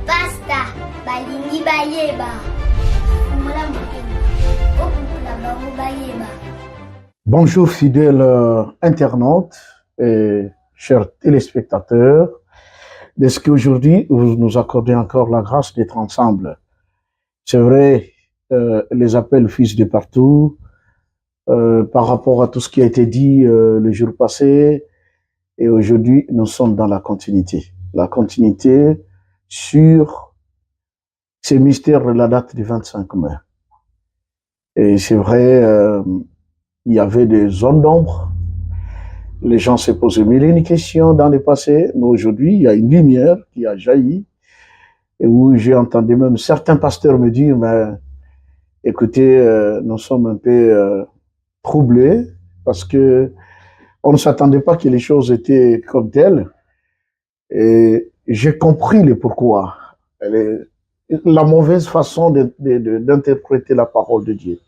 Basta, balingi bayeba. Fumula mukini, okupula bangu bayeba. Bonjour fidèles internautes et chers téléspectateurs. Est-ce qu'aujourd'hui vous nous accordez encore la grâce d'être ensemble? C'est vrai, les appels fils de partout, par rapport à tout ce qui a été dit le jour passé, et aujourd'hui nous sommes dans la continuité. La continuité sur ces mystères de la date du 25 mai. Et c'est vrai, il y avait des zones d'ombre. Les gens se posaient mille et une questions dans le passé, mais aujourd'hui, il y a une lumière qui a jailli, et où j'ai entendu même certains pasteurs me dire, mais écoutez, nous sommes un peu troublés, parce que on ne s'attendait pas que les choses étaient comme telles, et j'ai compris le pourquoi. La mauvaise façon d'interpréter la parole de Dieu.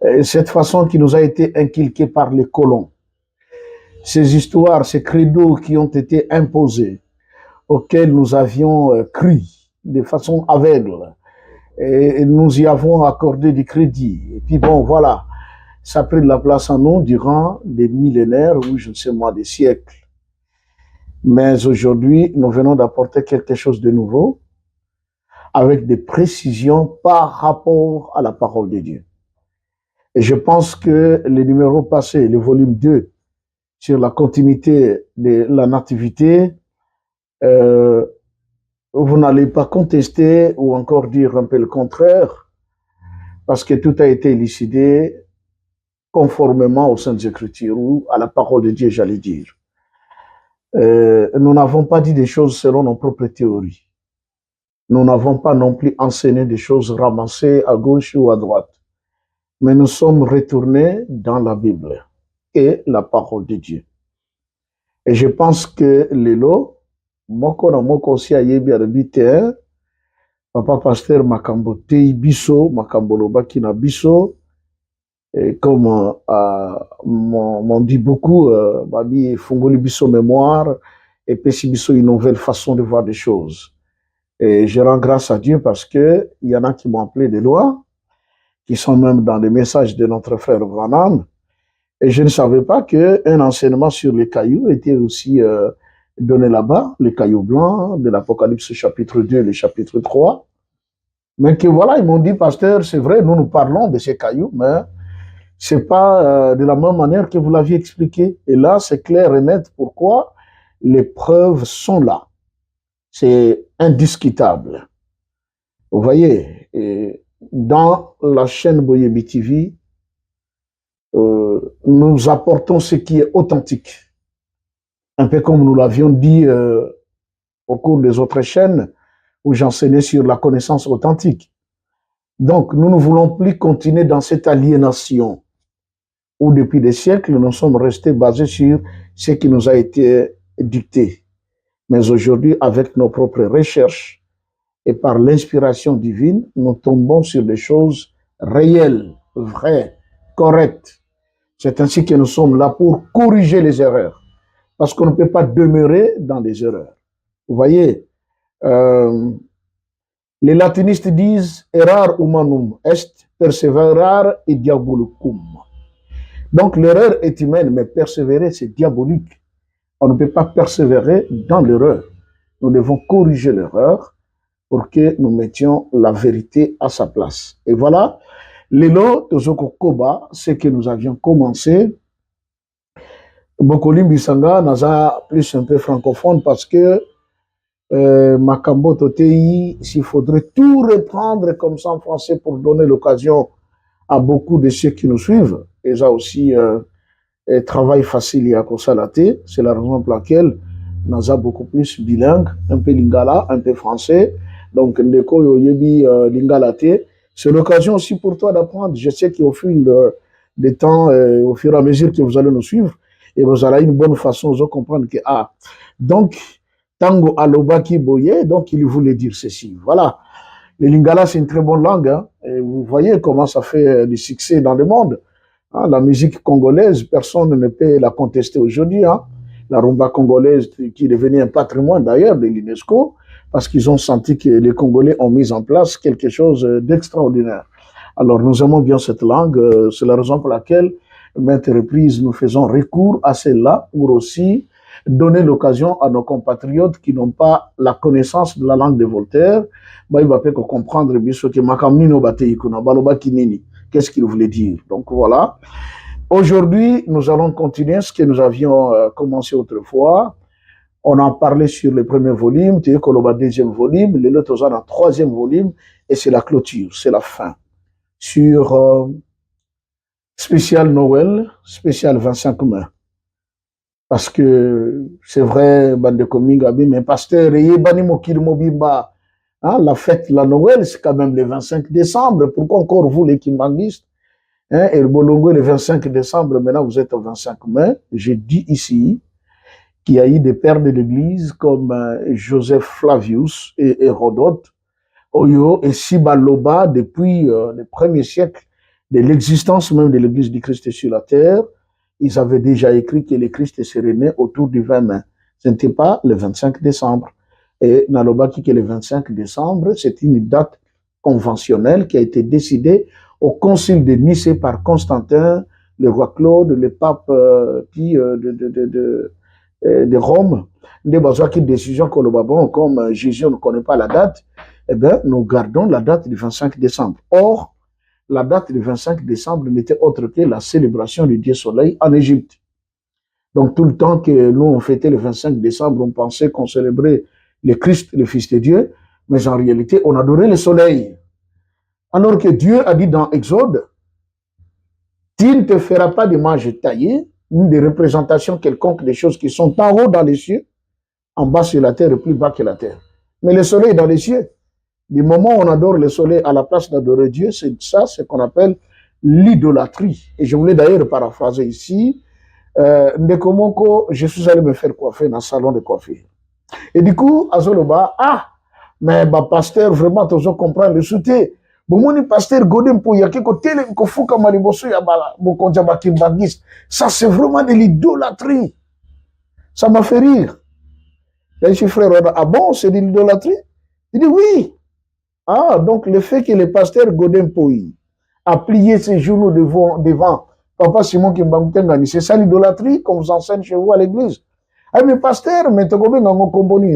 Et cette façon qui nous a été inculquée par les colons. Ces histoires, ces credos qui ont été imposés, auxquels nous avions cru de façon aveugle, et nous y avons accordé du crédit. Et puis bon, voilà, ça a pris de la place en nous durant des millénaires, ou je ne sais moi, des siècles. Mais aujourd'hui, nous venons d'apporter quelque chose de nouveau, avec des précisions par rapport à la parole de Dieu. Et je pense que le numéro passé, le volume 2, sur la continuité de la nativité, vous n'allez pas contester ou encore dire un peu le contraire, parce que tout a été élucidé conformément aux Saintes Écritures ou à la parole de Dieu, j'allais dire. Nous n'avons pas dit des choses selon nos propres théories. Nous n'avons pas non plus enseigné des choses ramassées à gauche ou à droite. Mais nous sommes retournés dans la Bible et la parole de Dieu. Et je pense que Lelo, moko na moko si ayebi arbiter, papa pasteur makambo tei biso, makambo lobaki na biso, et comme m'ont dit beaucoup, babi fungoli biso mémoire, et pesi biso une nouvelle façon de voir des choses. Et je rends grâce à Dieu parce que il y en a qui m'ont appelé des lois, qui sont même dans les messages de notre frère Branham. Et je ne savais pas qu'un enseignement sur les cailloux était aussi donné là-bas, les cailloux blancs de l'Apocalypse chapitre 2 et le chapitre 3. Mais que voilà, ils m'ont dit, pasteur, c'est vrai, nous parlons de ces cailloux, mais c'est pas de la même manière que vous l'aviez expliqué. Et là, c'est clair et net pourquoi les preuves sont là. C'est indiscutable. Vous voyez, et dans la chaîne Boyebi TV, nous apportons ce qui est authentique. Un peu comme nous l'avions dit au cours des autres chaînes où j'enseignais sur la connaissance authentique. Donc, nous ne voulons plus continuer dans cette aliénation où depuis des siècles, nous sommes restés basés sur ce qui nous a été dicté. Mais aujourd'hui, avec nos propres recherches et par l'inspiration divine, nous tombons sur des choses réelles, vraies, correctes. C'est ainsi que nous sommes là pour corriger les erreurs. Parce qu'on ne peut pas demeurer dans les erreurs. Vous voyez, les latinistes disent « errar humanum est, perseverar et diabolicum ». Donc l'erreur est humaine, mais persévérer, c'est diabolique. On ne peut pas persévérer dans l'erreur. Nous devons corriger l'erreur pour que nous mettions la vérité à sa place. Et voilà, Lelo Tozoko Koba, ce que nous avions commencé. Bokolim Bisanga naza plus un peu francophone parce que Makambo Totei, s'il faudrait tout reprendre comme ça en français pour donner l'occasion à beaucoup de ceux qui nous suivent, et ça aussi travail facile à Kosalate, c'est la raison pour laquelle naza beaucoup plus bilingue, un peu lingala, un peu français, donc ndeko yoyebi lingalate. C'est l'occasion aussi pour toi d'apprendre. Je sais qu'au fil des temps, au fur et à mesure que vous allez nous suivre, et vous aurez une bonne façon de comprendre que, donc, Tango Alobaki Boye, donc il voulait dire ceci. Voilà. Le lingala, c'est une très bonne langue, hein, et vous voyez comment ça fait du succès dans le monde. Hein, la musique congolaise, personne ne peut la contester aujourd'hui. Hein. La rumba congolaise, qui est devenue un patrimoine d'ailleurs de l'UNESCO, parce qu'ils ont senti que les Congolais ont mis en place quelque chose d'extraordinaire. Alors, nous aimons bien cette langue, c'est la raison pour laquelle, maintes reprises, nous faisons recours à celle-là pour aussi donner l'occasion à nos compatriotes qui n'ont pas la connaissance de la langue de Voltaire, bah, ils vont comprendre qu'est-ce qu'il voulait dire. Donc voilà. Aujourd'hui, nous allons continuer ce que nous avions commencé autrefois. On en parlait sur le premier volume, tu sais, le deuxième volume, les autres sont dans le troisième volume, et c'est la clôture, c'est la fin. Sur spécial Noël, spécial 25 mai. Parce que c'est vrai, bande Komingabi, mais pasteur, la fête, la Noël, c'est quand même le 25 décembre. Pourquoi encore vous, les kimbanguistes, et le Bolongo, le 25 décembre, maintenant vous êtes au 25 mai. Je dis ici qu'il y a eu des pères de l'Église comme Joseph Flavius et Hérodote, Oyo et Sibaloba, depuis le premier siècle de l'existence même de l'Église du Christ sur la terre. Ils avaient déjà écrit que le Christ serait né autour du 20 mai. Ce n'était pas le 25 décembre. Et Nalobaki, que le 25 décembre, c'est une date conventionnelle qui a été décidée au concile de Nicée par Constantin, le roi Claude, le pape de Rome. Des décisions que le Babon, comme Jésus ne connaît pas la date, eh bien, nous gardons la date du 25 décembre. Or, la date du 25 décembre n'était autre que la célébration du Dieu Soleil en Égypte. Donc, tout le temps que nous, on fêtait le 25 décembre, on pensait qu'on célébrait le Christ, le Fils de Dieu, mais en réalité, on adorait le soleil. Alors que Dieu a dit dans Exode, tu ne te feras pas d'image taillée, ni de représentation quelconque des choses qui sont en haut dans les cieux, en bas sur la terre et plus bas que la terre. Mais le soleil est dans les cieux. Du moment où on adore le soleil à la place d'adorer Dieu, c'est ça, c'est ce qu'on appelle l'idolâtrie. Et je voulais d'ailleurs paraphraser ici, Ndekomoko, je suis allé me faire coiffer dans un salon de coiffure. Et du coup, Azoloba, mais bah, pasteur, vraiment, tu as compris le soutien. Bon, pasteur Godem pour yaki ko télé ko fuka maliboso ya bala bokonja bakimbangiste. Ça c'est vraiment de l'idolâtrie. Ça m'a fait rire. Là, je suis frère, ah bon, c'est de l'idolâtrie? Il dit oui. Ah, donc le fait que le pasteur Godem Poyi a plié ses genoux devant Papa Simon Kimbangutengani, c'est ça l'idolâtrie qu'on vous enseigne chez vous à l'église? Ah, mais pasteur, mais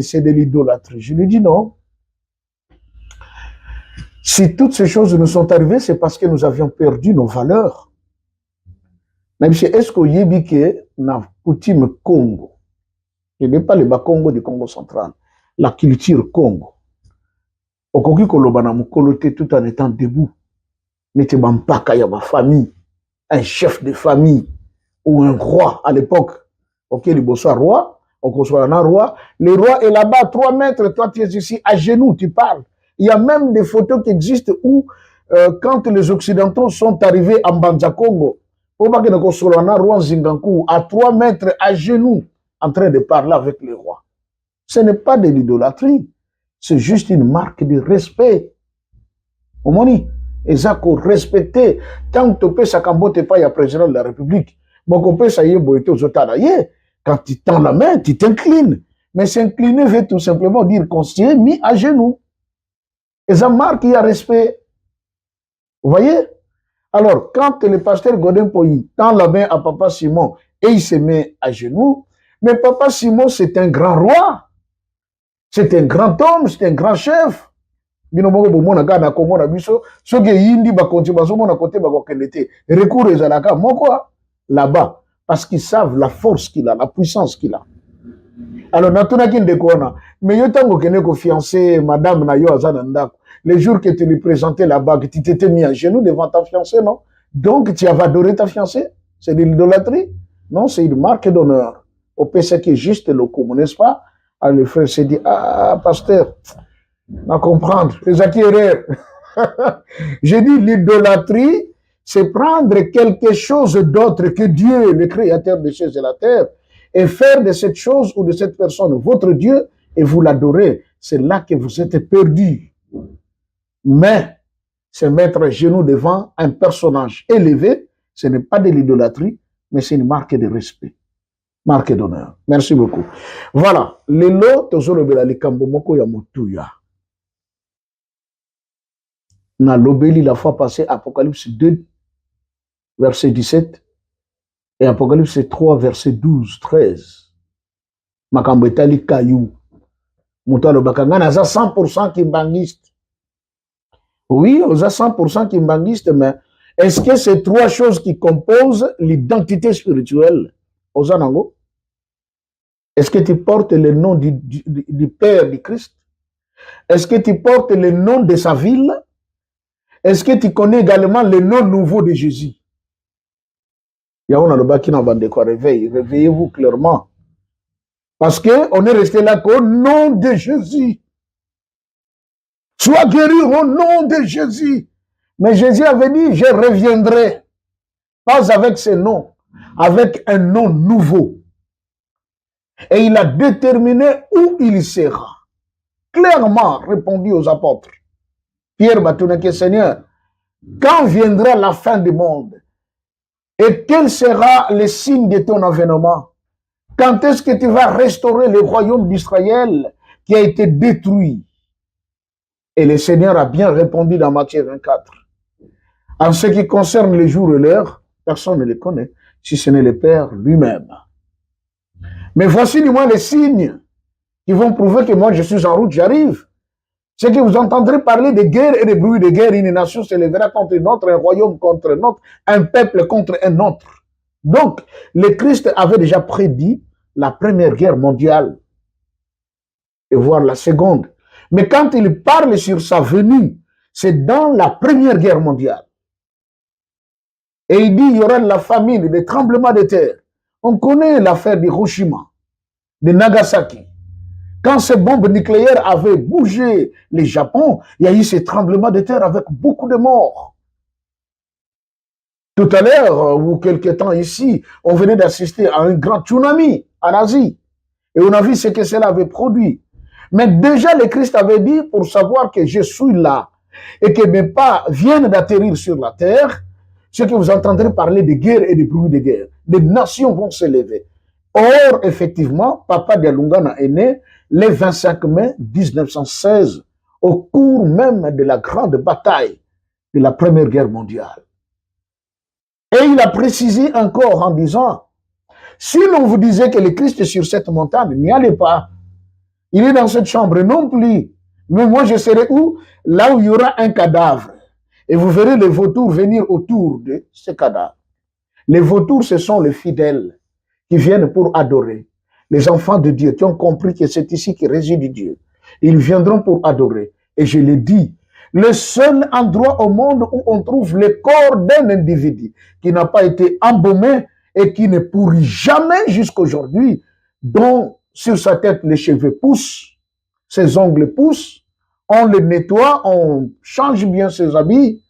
c'est de l'idolâtrie. Je lui dis non. Si toutes ces choses nous sont arrivées, c'est parce que nous avions perdu nos valeurs. Même si est-ce que Yébike n'a coutume Congo, je n'ai pas le bas Congo du Congo central, la culture Congo. Au Congo, Kolobana Mukolote tout en étant debout. N'était pas qu'il ma famille, un chef de famille ou un roi à l'époque. Ok, le beau roi, on conçoit un roi. Le roi est là-bas, 3 mètres, toi tu es ici, à genoux, tu parles. Il y a même des photos qui existent où, quand les Occidentaux sont arrivés en Banza Congo, à 3 mètres à genoux, en train de parler avec le roi. Ce n'est pas de l'idolâtrie, c'est juste une marque de respect. Omoni, et ça qu'on respecte, tant que tu peux s'acamboter pas, il y a président de la République. Bon, qu'on peut s'ailler boiter aux autres, quand tu tends la main, tu t'inclines. Mais s'incliner veut tout simplement dire qu'on s'est mis à genoux. Et ça marque qu'il y a respect. Vous voyez? Alors, quand le pasteur Godin Poyi tend la main à Papa Simon et il se met à genoux, mais Papa Simon, c'est un grand roi. C'est un grand homme, c'est un grand chef. Là-bas, parce qu'ils savent la force qu'il a, la puissance qu'il a. Alors, mais yo tango kene ko fiancé madame na yo azananda. Les jours que tu lui présentais la bague, tu t'étais mis à genoux devant ta fiancée, non? Donc, tu avais adoré ta fiancée? C'est de l'idolâtrie? Non, c'est une marque d'honneur. Au PC qui est juste le coup, n'est-ce pas? Alors, le frère s'est dit, ah, pasteur, à comprendre, les acquéreurs. J'ai dit, l'idolâtrie, c'est prendre quelque chose d'autre que Dieu, le créateur des cieux et de la terre, et faire de cette chose ou de cette personne votre Dieu, et vous l'adorez. C'est là que vous êtes perdu. Mais, se mettre à genoux devant un personnage élevé, ce n'est pas de l'idolâtrie, mais c'est une marque de respect. Marque d'honneur. Merci beaucoup. Voilà. Lelo, tozolobela likambo moko ya motuya. Na lobeli la fois passée, Apocalypse 2, verset 17, et Apocalypse 3, verset 12, 13. Makambo etali kayu. Muto alobaka nga naza 100% kimbangiste. Oui, on a 100% kimbangiste, mais est-ce que c'est trois choses qui composent l'identité spirituelle? Ozanango? Est-ce que tu portes le nom du Père du Christ? Est-ce que tu portes le nom de sa ville? Est-ce que tu connais également le nom nouveau de Jésus? Réveillez-vous clairement. Parce qu'on est resté là qu'au nom de Jésus. Sois guéri au nom de Jésus. Mais Jésus avait dit, je reviendrai. Pas avec ce nom, avec un nom nouveau. Et il a déterminé où il sera. Clairement répondu aux apôtres. Pierre Batounake, Seigneur, quand viendra la fin du monde? Et quel sera le signe de ton avènement? Quand est-ce que tu vas restaurer le royaume d'Israël qui a été détruit? Et le Seigneur a bien répondu dans Matthieu 24. En ce qui concerne les jours et l'heure, personne ne les connaît, si ce n'est le Père lui-même. Mais voici du moins les signes qui vont prouver que moi je suis en route, j'arrive. C'est que vous entendrez parler de guerre et de bruits de guerre. Une nation se lèvera contre une autre, un royaume contre un autre, un peuple contre un autre. Donc, le Christ avait déjà prédit la première guerre mondiale et voire la seconde. Mais quand il parle sur sa venue, c'est dans la première guerre mondiale. Et il dit il y aura de la famine, des tremblements de terre. On connaît l'affaire d'Hiroshima, de Nagasaki. Quand ces bombes nucléaires avaient bougé le Japon, il y a eu ces tremblements de terre avec beaucoup de morts. Tout à l'heure, ou quelque temps ici, on venait d'assister à un grand tsunami en Asie. Et on a vu ce que cela avait produit. Mais déjà, le Christ avait dit, pour savoir que je suis là et que mes pas viennent d'atterrir sur la terre, ce que vous entendrez parler de guerre et de bruits de guerre. Des nations vont se lever. Or, effectivement, Papa Dialungana est né le 25 mai 1916, au cours même de la grande bataille de la Première Guerre mondiale. Et il a précisé encore en disant, si l'on vous disait que le Christ est sur cette montagne, n'y allez pas. Il est dans cette chambre non plus. Mais moi, je serai où? Là où il y aura un cadavre. Et vous verrez les vautours venir autour de ce cadavre. Les vautours, ce sont les fidèles qui viennent pour adorer. Les enfants de Dieu qui ont compris que c'est ici que réside Dieu. Ils viendront pour adorer. Et je l'ai dit, le seul endroit au monde où on trouve le corps d'un individu qui n'a pas été embaumé et qui ne pourrit jamais jusqu'aujourd'hui, dont sur sa tête les cheveux poussent, ses ongles poussent, on le nettoie, on change bien ses habits.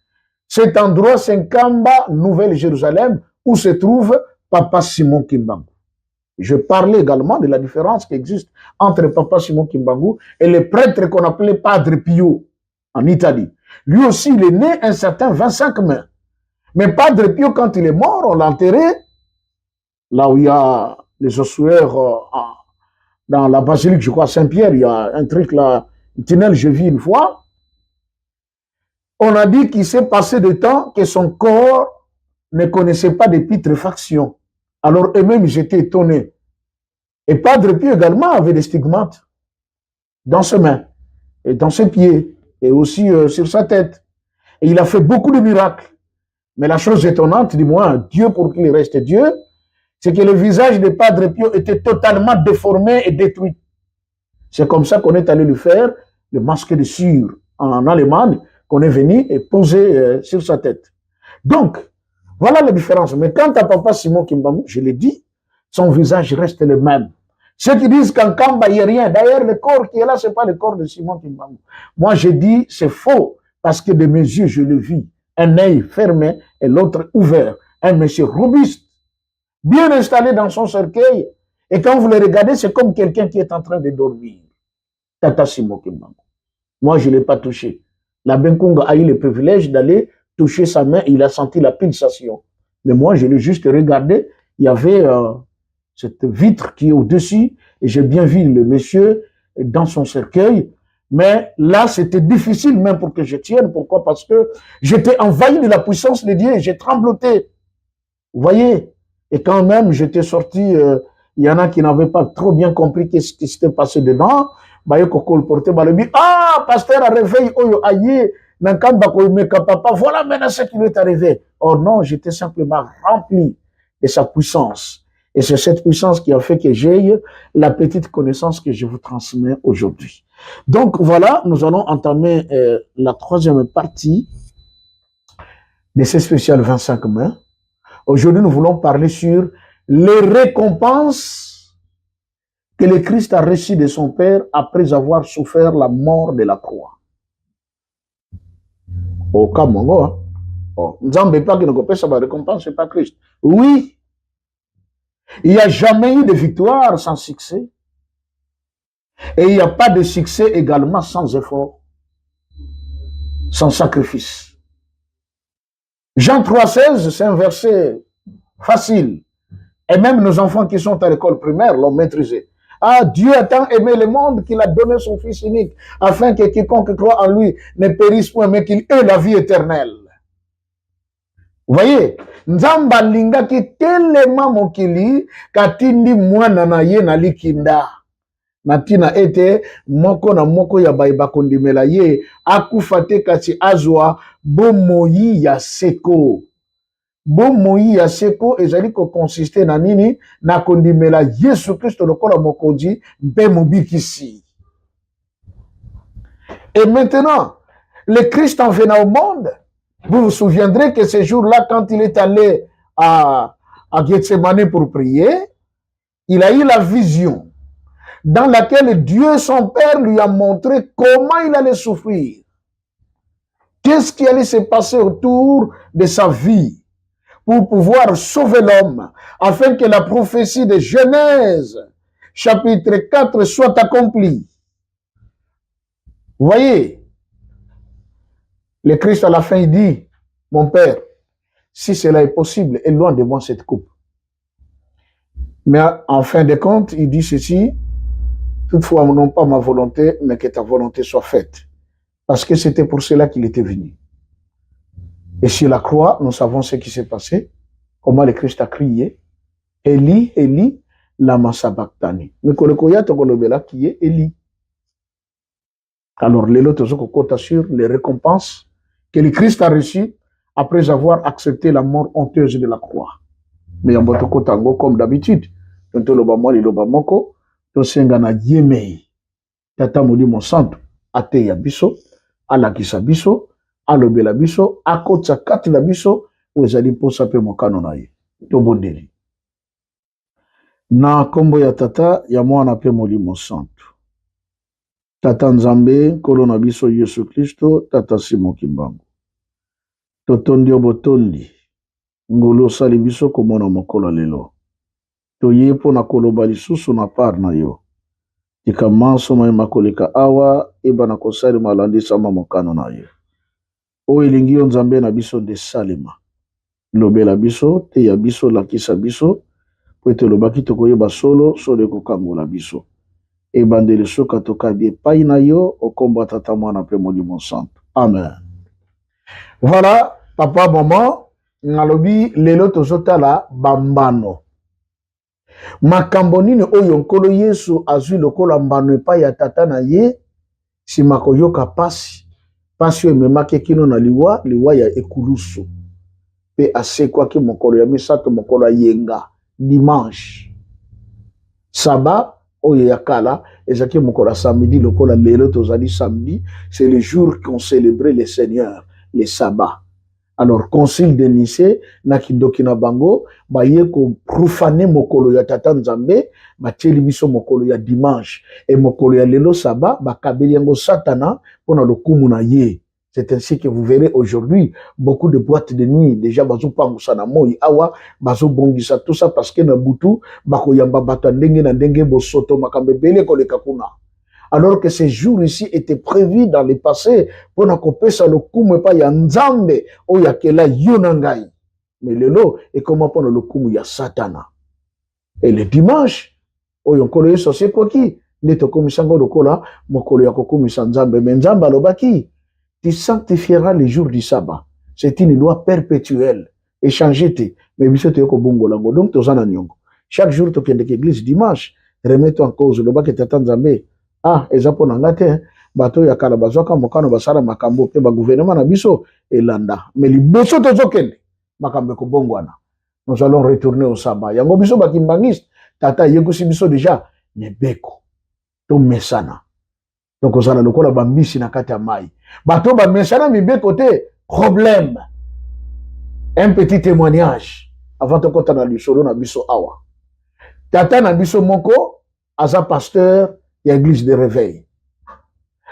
Cet endroit, c'est Nkamba, Nouvelle-Jérusalem, où se trouve Papa Simon Kimbangu. Je parlais également de la différence qui existe entre Papa Simon Kimbangu et le prêtre qu'on appelait Padre Pio en Italie. Lui aussi, il est né un certain 25 mai. Mais Padre Pio, quand il est mort, on l'a enterré là où il y a les ossuaires dans la basilique, je crois, Saint-Pierre, il y a un truc là, un tunnel, je vis une fois. On a dit qu'il s'est passé de temps que son corps ne connaissait pas de putréfaction. Alors eux-mêmes, ils étaient étonnés. Et Padre Pio également avait des stigmates dans ses mains, et dans ses pieds, et aussi sur sa tête. Et il a fait beaucoup de miracles. Mais la chose étonnante, dis-moi, Dieu pour qu'il reste Dieu, c'est que le visage de Padre Pio était totalement déformé et détruit. C'est comme ça qu'on est allé lui faire le masque de cire en Allemagne, qu'on est venu et posé sur sa tête. Donc, voilà la différence. Mais quant à Papa Simon Kimbangu, je l'ai dit, son visage reste le même. Ceux qui disent qu'en Kamba, il n'y a rien. D'ailleurs, le corps qui est là, ce n'est pas le corps de Simon Kimbangu. Moi, je dis, c'est faux, parce que de mes yeux, je le vis. Un œil fermé et l'autre ouvert. Un monsieur robuste, bien installé dans son cercueil. Et quand vous le regardez, c'est comme quelqu'un qui est en train de dormir. Tata Simon Kimbangu. Moi, je ne l'ai pas touché. La Benkunga a eu le privilège d'aller toucher sa main, il a senti la pulsation. Mais moi, je l'ai juste regardé, il y avait cette vitre qui est au-dessus, et j'ai bien vu le monsieur dans son cercueil, mais là, c'était difficile même pour que je tienne. Pourquoi? Parce que j'étais envahi de la puissance de Dieu et j'ai trembloté. Vous voyez? Et quand même, j'étais sorti, il y en a qui n'avaient pas trop bien compris ce qui s'était passé dedans. Ah, pasteur a réveillé, voilà maintenant ce qui lui est arrivé. Or non, j'étais simplement rempli de sa puissance. Et c'est cette puissance qui a fait que j'aie la petite connaissance que je vous transmets aujourd'hui. Donc voilà, nous allons entamer la troisième partie de ces spéciales 25 mai. Aujourd'hui, nous voulons parler sur les récompenses que le Christ a reçues de son Père après avoir souffert la mort de la croix. Au cas mongo, hein? Oh, nous n'avons pas que nous appelle la récompense, c'est pas Christ. Oui, il n'y a jamais eu de victoire sans succès. Et il n'y a pas de succès également sans effort, sans sacrifice. Jean 3,16, c'est un verset facile. Et même nos enfants qui sont à l'école primaire l'ont maîtrisé. Ah, Dieu a tant aimé le monde qu'il a donné son Fils unique, afin que quiconque croit en lui ne périsse point, mais qu'il ait la vie éternelle. Vous voyez, Nzamba linga ki telema mokili katindi mwana na ye na likinda. Natina ete moko na moko ya baiba kondimela ye akufate kati azwa bomoi ya seko. Bomoi ya seko ezali ko consiste na nini na kondimela Yesu Kristo lokola mokonzi mpe mobikisi. Et maintenant, le Christ en venant au monde, vous vous souviendrez que ce jour-là, quand il est allé à Gethsemane pour prier, il a eu la vision dans laquelle Dieu, son Père, lui a montré comment il allait souffrir. Qu'est-ce qui allait se passer autour de sa vie pour pouvoir sauver l'homme, afin que la prophétie de Genèse, chapitre 4, soit accomplie. Vous voyez, le Christ à la fin, il dit, mon Père, si cela est possible, éloigne de moi cette coupe. Mais en fin de compte, il dit ceci, toutefois, non pas ma volonté, mais que ta volonté soit faite. Parce que c'était pour cela qu'il était venu. Et sur la croix, nous savons ce qui s'est passé, comment le Christ a crié, Eli, Eli, lama sabachthani. Mais kolokoya tokolobela qui est Eli. Alors, les autres sont sur les récompenses que le Christ a reçues après avoir accepté la mort honteuse de la croix. Mais en botoko tango, comme d'habitude, tonto loba moi, loba moko, to senga na yemei. Tata modi mon santo, ate ya biso, alakisa biso, alobela biso, akotsa kati la biso, ezali posa pe mokano na ye. To bondeli. Na kombo ya tata, ya mwana pe molimo santo. Tata Nzambe, nkolo na biso Yesu Kristo, tata Simon Kimbangu. Totondi obotondi, ngolo sali biso komona mokolo lelo. Toye po na koloba lisusu na par na yo. Tika manso ma makoleka awa, eba na kosali malandi sama mokano na yo. O elingi yo Nzambe na biso de salima. Lobela biso, te ya biso lakisa biso, po ete lobaki tokoyeba solo, solo kokangola biso. Ebandeli soka tokabi epai na yo, okomba tata mwana pe molimo santo. Amen. Voilà, papa, maman, ngalobi lelo tozotala bambano. Makambo nini oyo nkolo Yesu azwi lokola mbano epai ya tata na ye, sima koyoka pasi, pasi oyo ememaki kino na liwa ya ekulusu. Pe asekwaki mokolo ya misato mokolo ya yenga, dimanche. Saba, oyo ya kala, ezaki mokolo samedi, lokola lelo tozali samedi, c'est le jour qu'on célébrait le Seigneur, le sabbat. Alors, concile de Nicée, nakidoki na bango, baye ko profane mokolo ya tata Nzambe, batieli biso mokolo ya dimanche, et mokolo ya lelo sabbat, bakabeli yango satana, pona lokumu na ye. C'est ainsi que vous verrez aujourd'hui beaucoup de boîtes de nuit. Déjà, bazo pangusa na moi awa, bazo bongisa tout ça parce que na butu, bako yamba bato ndenge na ndenge bosoto makambe bele koleka kuna. Alors que ces jours ici étaient prévus dans le passé pour na kopesa le kumu pa ya Nzambe oya kela yonangai. Mais lelo et comment pour le kumu ya Satana. Et le dimanche, oyo nkolo yesu asekoki nde tokomisa ngo lokola mokolo ya kokomisa nzambe. Mais nzambe alobaki, tu sanctifieras les jours du sabbat. C'est une loi perpétuelle. Échanger te, mais biso te yoko bongo lango. Donc tozana nyongo. Chaque jour tokende l'église dimanche, remets-toi en cause lobaki tata nzambe. Ah, ezapo na ngate, bato ya kala bazwaka mokano basala makambo pe ba gouvernement na biso elanda. Mais liboso tozokende makambo ko bongwana. Nous allons retourner au sabbat. Yango biso bakimbangiste, tata yekosi biso déjà mebeko. To mesana. Donc ozala lokola bambisi na kati ya mai. Bato ba mesana mibeko te, problème. Un petit témoignage avant de kota na lisolo na biso awa. Tata na biso moko aza pasteur ya église de réveil.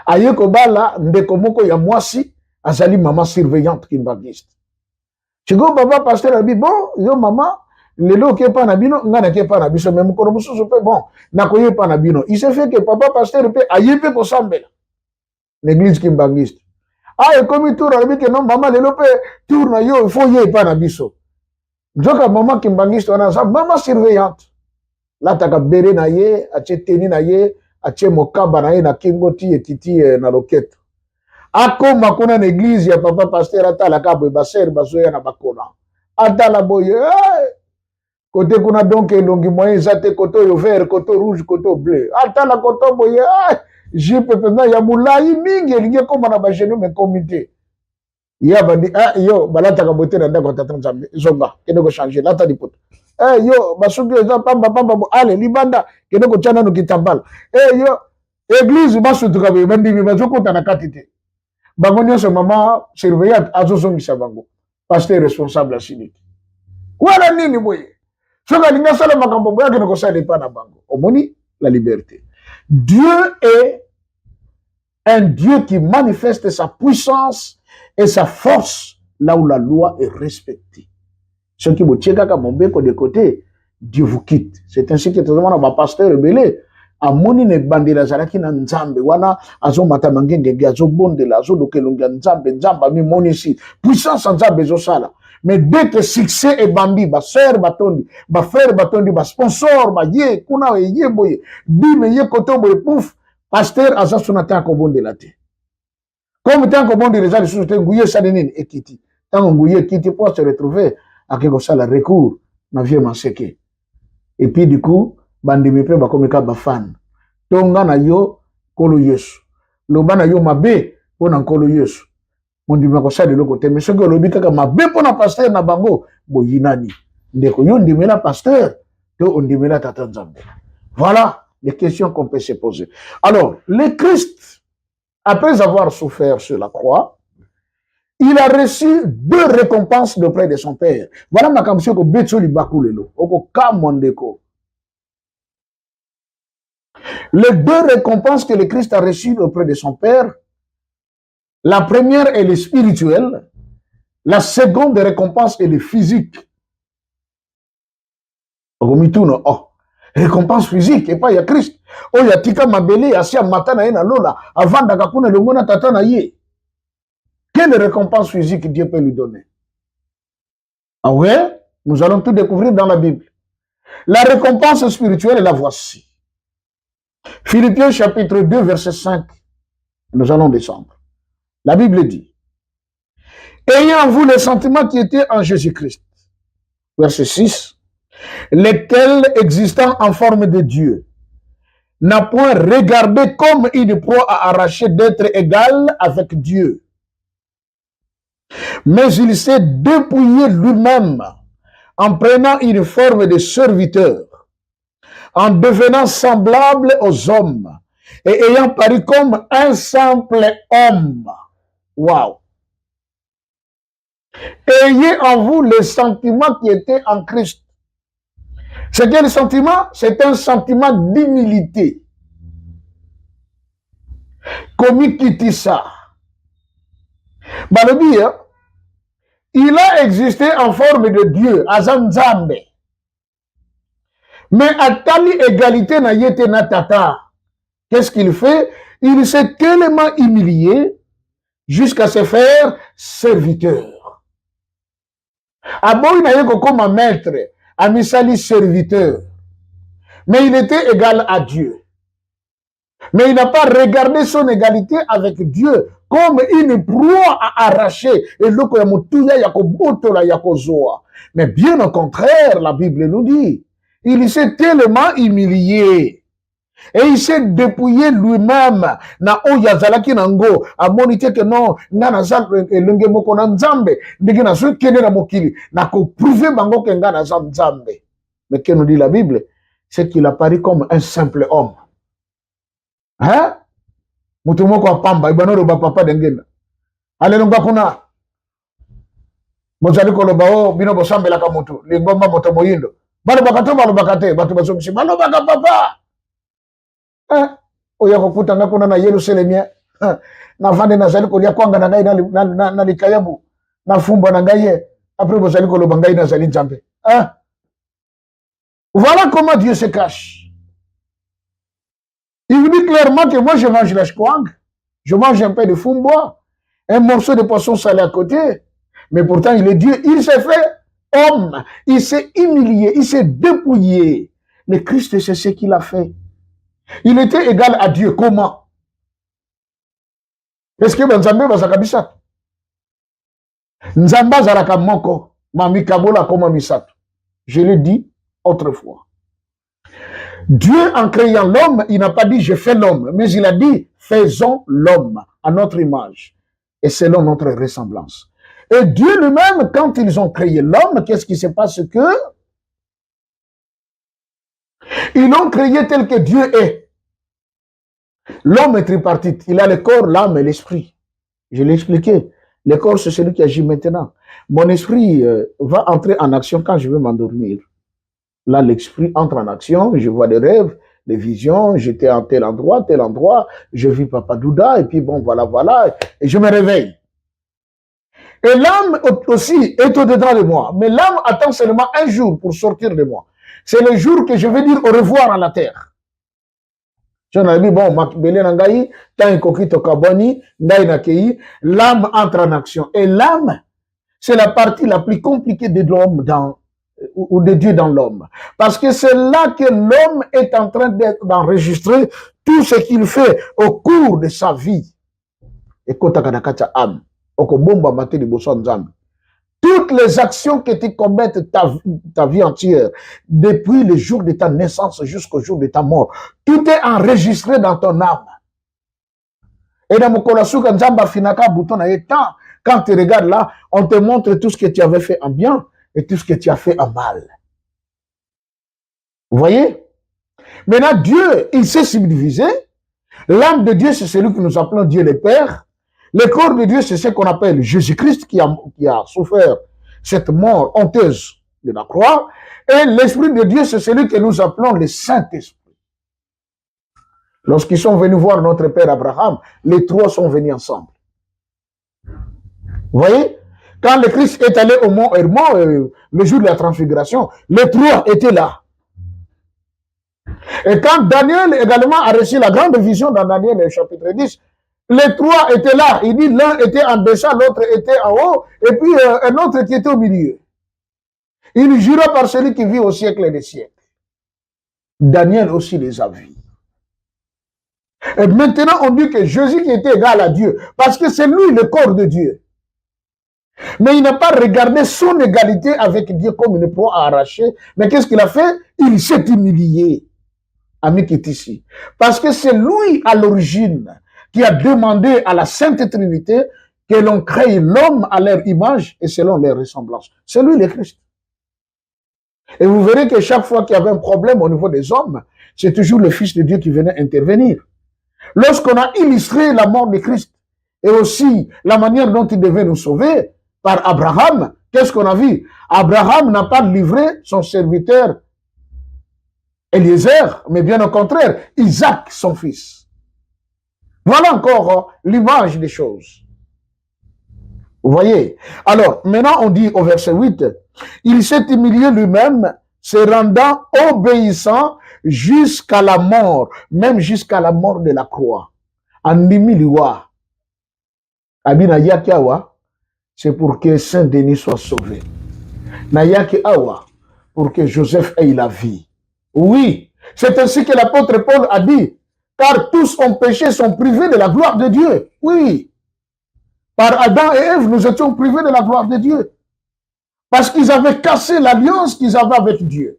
Ayeko bala ndeko moko ya mwasi azali maman surveillante kimbangiste. Chigo baba pasteur abi bon yo mama lelo ke pa na bino ngana ke pa na biso même ko mususu pe bon na ko ye pa na bino. Il se fait que papa pasteur pe ayepe ko sambela. L'église kimbangiste. Ah, et comme tour arabi que non maman lelo pe tour na yo il faut ye pa na biso. Njoka maman kimbangiste wana sa maman surveillante. La taka bere na ye, ache teni na ye, ache mokaba na ye na kingoti etiti na loketo. Ako makona na église ya papa pasteur atala kabo baser basoya na bakona. Atala boye. Côté kuna donc elongi moyen zate koto yo vert, koto rouge, koto bleu. Atala koto boye. Jipe pena ya mulai mingi elinge koma na bajenu me comité. Ya bandi yo balata ka bote na ndako tata nzambe. Zonga kende ko changer lata di poto. Yo basuki eza pamba ale libanda kende ko chana no kitambala. Yo église basutuka be bandi bi bazokota na katite. Bango nyonso mama surveillante azozongisa bango. Pasteur responsable asiliki. Wala nini boye? Soka linga sala makambo boya kende ko sala pa na bango. Omoni la liberté. Dieu est un Dieu qui manifeste sa puissance et sa force là où la loi est respectée. Ce qui vous tient comme de côté, Dieu vous quitte. C'est ainsi que tout le monde a pasteur rebellé. A moni ne bandela zaraki na nzambe wana azo matamangenge azo bondela azo dokelonga nzambe mi moni si puissance nzambe zo sala. Mais dès que succès est bambi, ba sœur batondi, ba frère batondi, ba sponsor, ba ye, kuna ye boye, bime ye koto boye pouf, pasteur aza sunata ko bondela te. Comme tant que bondi les gens sous te nguye salenine ekiti. Tant nguye kiti pour se retrouver à quelque chose la recours na vie maseke. Et puis du coup, bandi mepe ba komeka ba fan. Tonga na yo kolo Yesu. Loba na yo mabe pona kolo Yesu. Mondi ma ko sala le côté mais ce que lobi kaka mabe pona pasteur na bango boyinani. Ndeko yo ndimela pasteur to ondimela tata nzambe. Voilà les questions qu'on peut se poser. Alors, le Christ, après avoir souffert sur la croix, il a reçu 2 récompenses d'auprès de son Père. Voilà ma kamsio ko betsoli bakulelo. Oko kamondeko. Les 2 récompenses que le Christ a reçues auprès de son Père, la première est le spirituel, la seconde récompense est le physique. Romituno, récompense physique, et pas il y a Christ. Oh, il y a tika mabele, asia matana na lola, avant d'akakuna le mona tatana ye. Quelle récompense physique Dieu peut lui donner? Ah ouais? Nous allons tout découvrir dans la Bible. La récompense spirituelle, la voici. Philippiens chapitre 2, verset 5. Nous allons descendre. La Bible dit, ayant en vous les sentiments qui étaient en Jésus-Christ. Verset 6. Lesquels, existant en forme de Dieu, n'a point regardé comme une proie à arracher d'être égal avec Dieu. Mais il s'est dépouillé lui-même en prenant une forme de serviteur, en devenant semblable aux hommes et ayant paru comme un simple homme. Waouh! Ayez en vous les sentiments qui étaient en Christ. C'est quel sentiment? C'est un sentiment d'humilité. Comme quitte ça. Balobia, il a existé en forme de Dieu, Azanzambe. Mais à tali égalité na yete na tata. Qu'est-ce qu'il fait? Il s'est tellement humilié jusqu'à se faire serviteur. Aboy na yeko comme maître, amisali serviteur. Mais il était égal à Dieu. Mais il n'a pas regardé son égalité avec Dieu comme une proie à arracher. Mais bien au contraire, la Bible nous dit, il s'est tellement humilié. Et il s'est dépouillé lui-même. Na oyazalaki nango. A monité que non, na nazal elenge moko na nzambe. Ndenge na so kende na mokili. Na ko prouver bango que nga nazal nzambe. Mais que nous dit la Bible? C'est qu'il apparaît comme un simple homme. Hein? Mutu moko apamba. Ibano roba papa dengena. Alelonga kuna. Mozali koloba o bino bosambela ka mutu. Lingomba moto moyindo. Balo bakato balo bakate. Batu basomisi. Balo baka papa. Oya kokuta nga kuna na Yerusalem na vande na zali kolia kwanga na ngai na likayabu na fumba na ngai après bozali koloba ngai na zali nzambe. Voilà comment Dieu se cache. Il vous dit clairement que moi je mange la kwang, je mange un peu de fumba, un morceau de poisson salé à côté, mais pourtant il est Dieu, il s'est fait homme, il s'est humilié, il s'est dépouillé. Le Christ, c'est ce qu'il a fait. Il était égal à Dieu. Comment? Est-ce que Nzambe bazakabisa? Nzamba zaraka moko, mami kabola koma misatu. Je l'ai dit autrefois. Dieu, en créant l'homme, il n'a pas dit je fais l'homme, mais il a dit faisons l'homme à notre image et selon notre ressemblance. Et Dieu lui-même, quand ils ont créé l'homme, qu'est-ce qui se passe que ils l'ont créé tel que Dieu est. L'homme est tripartite. Il a le corps, l'âme et l'esprit. Je l'ai expliqué. Le corps, c'est celui qui agit maintenant. Mon esprit va entrer en action quand je vais m'endormir. Là, l'esprit entre en action. Je vois des rêves, des visions. J'étais en tel endroit, je vis Papa Douda. Et puis bon, voilà. Et je me réveille. Et l'âme aussi est au-dedans de moi. Mais l'âme attend seulement un jour pour sortir de moi. C'est le jour que je vais dire au revoir à la terre. J'en ai dit, bon, l'âme entre en action. Et l'âme, c'est la partie la plus compliquée de l'homme ou de Dieu dans l'homme. Parce que c'est là que l'homme est en train d'enregistrer tout ce qu'il fait au cours de sa vie. Et quand tu as âme, toutes les actions que tu commets ta vie entière, depuis le jour de ta naissance jusqu'au jour de ta mort, tout est enregistré dans ton âme. Et dans mon kolasuka nzamba finaka bouton na étant, quand tu regardes là, on te montre tout ce que tu avais fait en bien et tout ce que tu as fait en mal. Vous voyez? Maintenant, Dieu, il s'est subdivisé. L'âme de Dieu, c'est celui que nous appelons Dieu le Père. Le corps de Dieu, c'est ce qu'on appelle Jésus-Christ qui a souffert cette mort honteuse de la croix. Et l'Esprit de Dieu, c'est celui que nous appelons le Saint-Esprit. Lorsqu'ils sont venus voir notre père Abraham, les trois sont venus ensemble. Vous voyez? Quand le Christ est allé au mont Hermon, le jour de la transfiguration, les trois étaient là. Et quand Daniel également a reçu la grande vision dans Daniel chapitre 10, les trois étaient là. Il dit l'un était en deçà, l'autre était en haut, et puis un autre qui était au milieu. Il jura par celui qui vit au siècle des siècles. Daniel aussi les a vus. Et maintenant, on dit que Jésus qui était égal à Dieu, parce que c'est lui le corps de Dieu. Mais il n'a pas regardé son égalité avec Dieu comme une proie à arracher. Mais qu'est-ce qu'il a fait? Il s'est humilié. Ami qui est ici. Parce que c'est lui à l'origine qui a demandé à la Sainte Trinité que l'on crée l'homme à leur image et selon leur ressemblance. C'est lui le Christ. Et vous verrez que chaque fois qu'il y avait un problème au niveau des hommes, c'est toujours le Fils de Dieu qui venait intervenir. Lorsqu'on a illustré la mort de Christ et aussi la manière dont il devait nous sauver par Abraham, qu'est-ce qu'on a vu? Abraham n'a pas livré son serviteur Eliezer, mais bien au contraire, Isaac, son fils. Voilà encore l'image des choses. Vous voyez? Alors, maintenant on dit au verset 8, il s'est humilié lui-même, se rendant obéissant jusqu'à la mort, même jusqu'à la mort de la croix. Andimiliwa. Abina yakiawa, c'est pour que Saint-Denis soit sauvé. Nayaki awa, pour que Joseph ait la vie. Oui, C'est ainsi que l'apôtre Paul a dit, car tous ont péché, sont privés de la gloire de Dieu. Oui, par Adam et Ève, nous étions privés de la gloire de Dieu. Parce qu'ils avaient cassé l'alliance qu'ils avaient avec Dieu.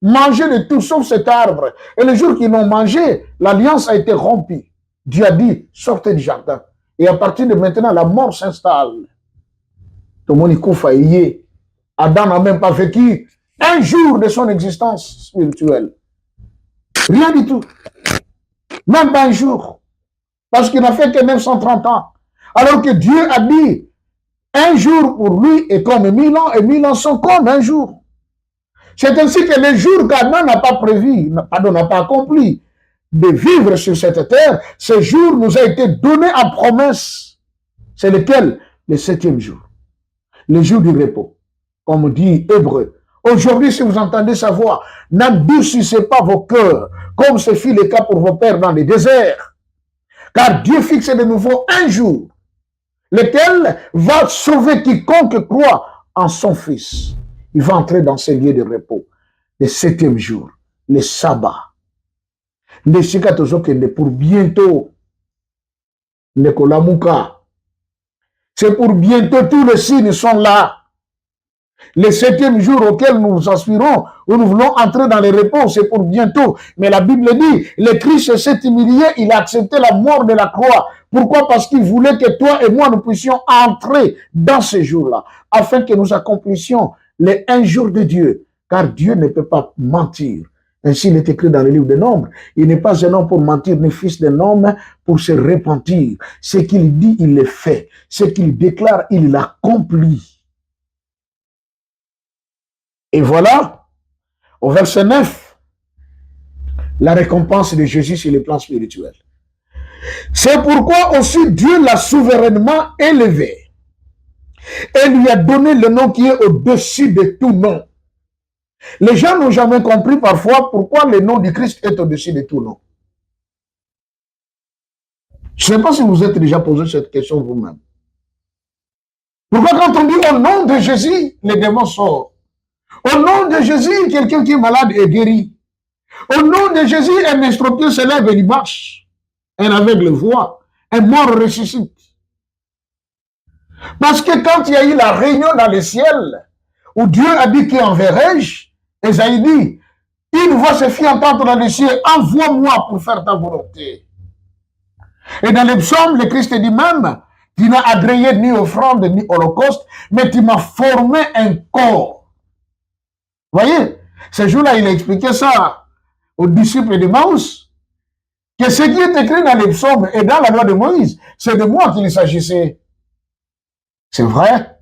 Mangé de tout sauf cet arbre. Et le jour qu'ils l'ont mangé, l'alliance a été rompue. Dieu a dit, sortez du jardin. Et à partir de maintenant, la mort s'installe. Tout le monde y Adam n'a même pas vécu un jour de son existence spirituelle. Rien du tout. Même pas un jour. Parce qu'il n'a fait que 930 ans. Alors que Dieu a dit, un jour pour lui est comme 1000 ans, et 1000 ans sont comme un jour. C'est ainsi que le jour qu'Adam n'a pas prévu, n'a pas accompli de vivre sur cette terre, ce jour nous a été donné en promesse. C'est lequel? Le 7e jour. Le jour du repos. Comme dit Hébreu. Aujourd'hui, si vous entendez sa voix, n'endurcissez pas vos cœurs, comme ce fut le cas pour vos pères dans les déserts. Car Dieu fixe de nouveau un jour, lequel va sauver quiconque croit en son Fils. Il va entrer dans ces lieux de repos. Le 7e jour, le sabbat. Pour bientôt. C'est pour bientôt, tous les signes sont là. Le 7e jour auquel nous aspirons, où nous voulons entrer dans les repos, c'est pour bientôt. Mais la Bible dit, le Christ s'est humilié, il a accepté la mort de la croix. Pourquoi? Parce qu'il voulait que toi et moi, nous puissions entrer dans ces jours-là, afin que nous accomplissions les un jour de Dieu. Car Dieu ne peut pas mentir. Ainsi, il est écrit dans le livre des Nombres. Il n'est pas un homme pour mentir, ni fils d'un homme pour se repentir. Ce qu'il dit, il le fait. Ce qu'il déclare, il l'accomplit. Et voilà, au verset 9, la récompense de Jésus sur le plan spirituel. C'est pourquoi aussi Dieu l'a souverainement élevé et lui a donné le nom qui est au-dessus de tout nom. Les gens n'ont jamais compris parfois pourquoi le nom du Christ est au-dessus de tout nom. Je ne sais pas si vous êtes déjà posé cette question vous-même. Pourquoi quand on dit au nom de Jésus, les démons sortent? Au nom de Jésus, quelqu'un qui est malade est guéri. Au nom de Jésus, un estropié se lève et il marche. Un aveugle voit. Un mort ressuscite. Parce que quand il y a eu la réunion dans le ciel, où Dieu a dit qu'il enverrai-je, Esaïe dit, une voix se fit entendre dans le ciel, envoie-moi pour faire ta volonté. Et dans les psaumes, le Christ dit même, tu n'as agréé ni offrande ni holocauste, mais tu m'as formé un corps. Voyez, ce jour-là, il a expliqué ça aux disciples de Maïs, que ce qui est écrit dans les psaumes et dans la loi de Moïse, c'est de moi qu'il s'agissait. C'est vrai.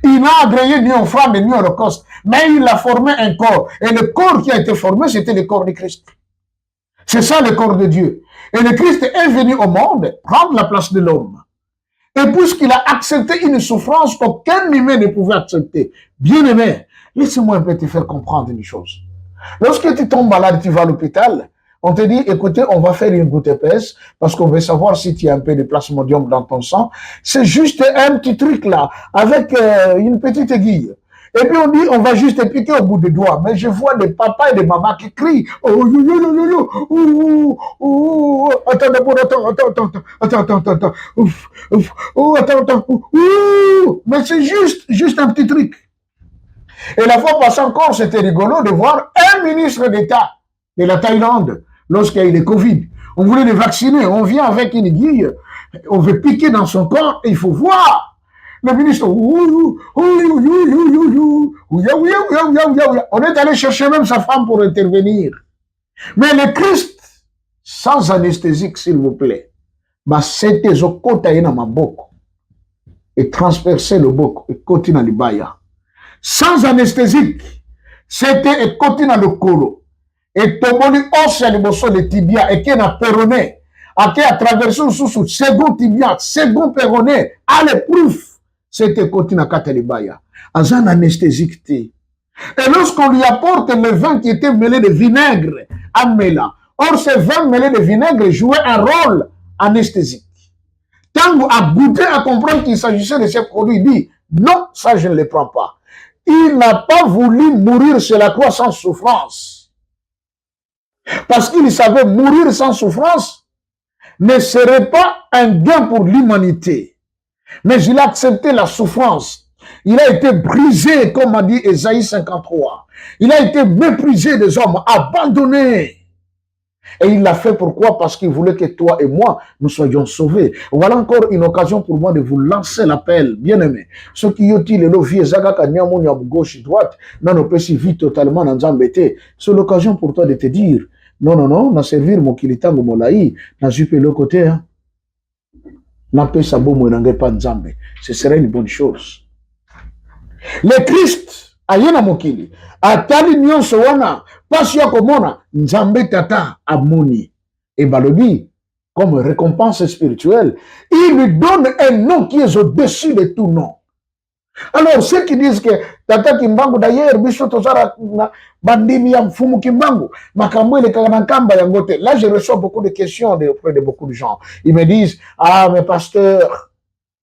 Il n'a agréé ni offrande ni holocauste, mais il a formé un corps. Et le corps qui a été formé, c'était le corps de Christ. C'est ça le corps de Dieu. Et le Christ est venu au monde prendre la place de l'homme. Et puisqu'il a accepté une souffrance qu'aucun humain ne pouvait accepter, bien aimé, laissez-moi un peu te faire comprendre une chose. Lorsque tu tombes malade, tu vas à l'hôpital, on te dit, écoutez, on va faire une goutte épaisse parce qu'on veut savoir si tu as un peu de plasmodium dans ton sang. C'est juste un petit truc là, avec une petite aiguille. Et puis on dit, on va juste piquer au bout des doigts. Mais je vois des papas et des mamans qui crient. Oh, yo, yo, yo, yo, yo. Attends. Mais c'est juste un petit truc. Et la fois passée encore, c'était rigolo de voir un ministre d'État de la Thaïlande, lorsqu'il y a eu le Covid. On voulait le vacciner, on vient avec une aiguille, on veut piquer dans son corps, et il faut voir. Le ministre, on est allé chercher même sa femme pour intervenir. Mais le Christ, sans anesthésique, s'il vous plaît, c'était et transpercer le boko, et côté dans le baya. Sans anesthésique, c'était et côté dans le colo. Et tomoni ossa le bosso de tibia et qui n'a péroné, à traversé sous second tibia, second péroné, à l'épreuve. C'était côté dans Katalibaya. Azan anesthésique. Et lorsqu'on lui apporte le vin qui était mêlé de vinaigre, amela. Or, ce vin mêlé de vinaigre jouait un rôle anesthésique. Tant a goûté à comprendre qu'il s'agissait de ce produit, il dit, non, ça je ne le prends pas. Il n'a pas voulu mourir sur la croix sans souffrance. Parce qu'il savait mourir sans souffrance ne serait pas un gain pour l'humanité. Mais il a accepté la souffrance. Il a été brisé, comme a dit Ésaïe 53. Il a été méprisé des hommes, abandonné. Et il l'a fait pourquoi? Parce qu'il voulait que toi et moi, nous soyons sauvés. Voilà encore une occasion pour moi de vous lancer l'appel, bien-aimés. Ceux qui ont dit le levier Zagaka Niamonia gauche droite, non, on peut s'y vite totalement dans Zambété. C'est l'occasion pour toi de te dire, non, na servir mon kilitango molaï, na jupe le côté, hein. Na pe sabo mo n'engage pas Nzambe. Ce serait une bonne chose. Le Christ, ayena mokili, atali nyonso wana, pasi ya komona, Nzambe tata amoni. Et balobi, comme récompense spirituelle, il lui donne un nom qui est au-dessus de tout nom. Alors, ceux qui disent que Tata Kimbangu, d'ailleurs, bandimi ya mfumu Kimbangu, makambo ile kanankamba ya ngote. Là, je reçois beaucoup de questions auprès de beaucoup de gens. Ils me disent, ah, mais pasteur,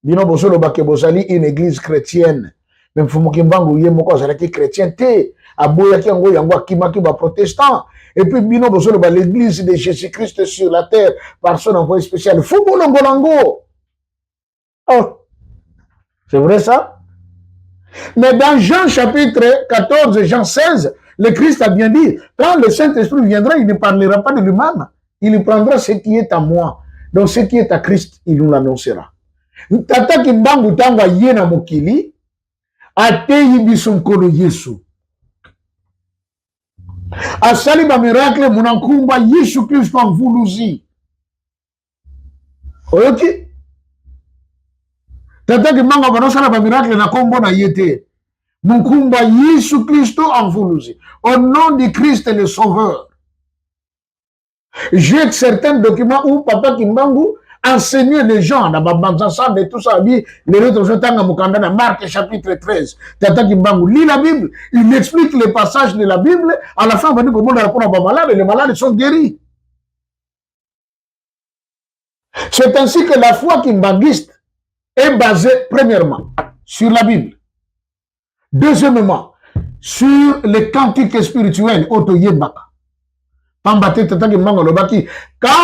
bino bozolo bakebozali une église chrétienne. Mais mfumu Kimbangu, yé moko azalaki chrétien te, aboyaki yango yango akimaki ba protestant. Et puis, bino bozolo ba l'église de Jésus-Christ sur la terre, par son envoyé spécial. Fumu longolango. Oh, c'est vrai ça? Mais dans Jean chapitre 14, Jean 16, le Christ a bien dit, quand le Saint-Esprit viendra, il ne parlera pas de lui-même. Il prendra ce qui est à moi. Donc ce qui est à Christ, il nous l'annoncera. Tata Kimbangu tanga yena mokili, ateyi bisonkolo Yesu. Asali ba miracle munankumba Yesu Christ en vuluzi. Oyoki? Tata Kimbangu banosala ba miracle na kombo na yete. Mukumba Yesu Christ en vuluzi. Au nom du Christ le Sauveur. J'ai certains documents où Papa Kimbangu enseignait les gens dans Babanzansan et tout ça. Les autres dans Marc chapitre 13. Tata Kimbangu lit la Bible. Il explique les passages de la Bible. À la fin, on va dire comment on répond à malades et les malades sont guéris. C'est ainsi que la foi kimbanguiste est basée, premièrement, sur la Bible. Deuxièmement, sur les cantiques spirituels, quand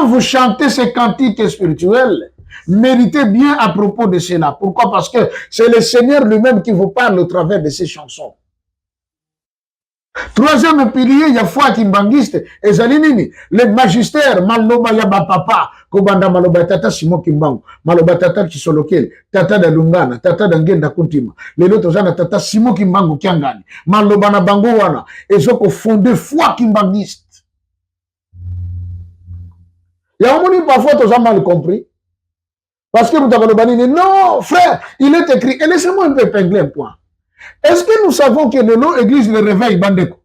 vous chantez ces cantiques spirituels, méritez bien à propos de cela. Pourquoi? Parce que c'est le Seigneur lui-même qui vous parle au travers de ces chansons. Troisième pilier, il y a foi kimbanguiste, et zalinini, le magistère, maloba yaba papa, kobanda maloba tata Simon Kimbangu, maloba tata Chisolokel, tata da Lungana, tata da Ngenda Kuntima, les autres gens, tata Simon Kimbangu Kiangani, maloba na bango wana, et ce qu'on fonde foi kimbanguiste. Il y a un moment parfois, tu as mal compris. Parce que vous avez dit, non, frère, il est écrit, et laissez-moi un peu épingler un point. Est-ce que nous savons que le nom église le réveil bandeko?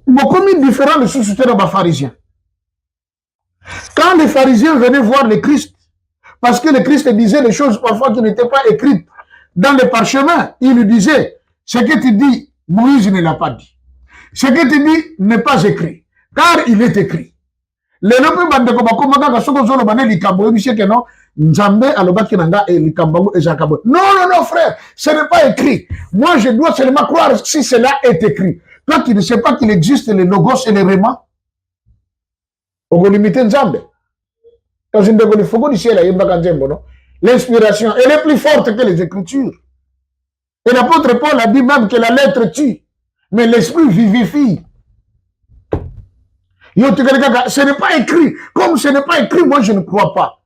Beaucoup de différents de sous-soutiens dans les pharisiens. Quand les pharisiens venaient voir le Christ, parce que le Christ disait des choses parfois qui n'étaient pas écrites dans les parchemins, il lui disait, ce que tu dis, Moïse ne l'a pas dit. Ce que tu dis n'est pas écrit, car il est écrit. Le lope bandeko bakomaka kasoko zolo bane likambo monsieur que non Nzambe alobaki nanga et likambo et Jacob. Non frère, ce n'est pas écrit. Moi je dois seulement croire si cela est écrit. Toi tu ne sais pas qu'il existe les logos et les réma. Ogolimite Nzambe. Quand je ne faut pas dire l'inspiration elle est plus forte que les écritures. Et l'apôtre Paul a dit même que la lettre tue, mais l'esprit vivifie. Ce n'est pas écrit. Comme ce n'est pas écrit, moi je ne crois pas.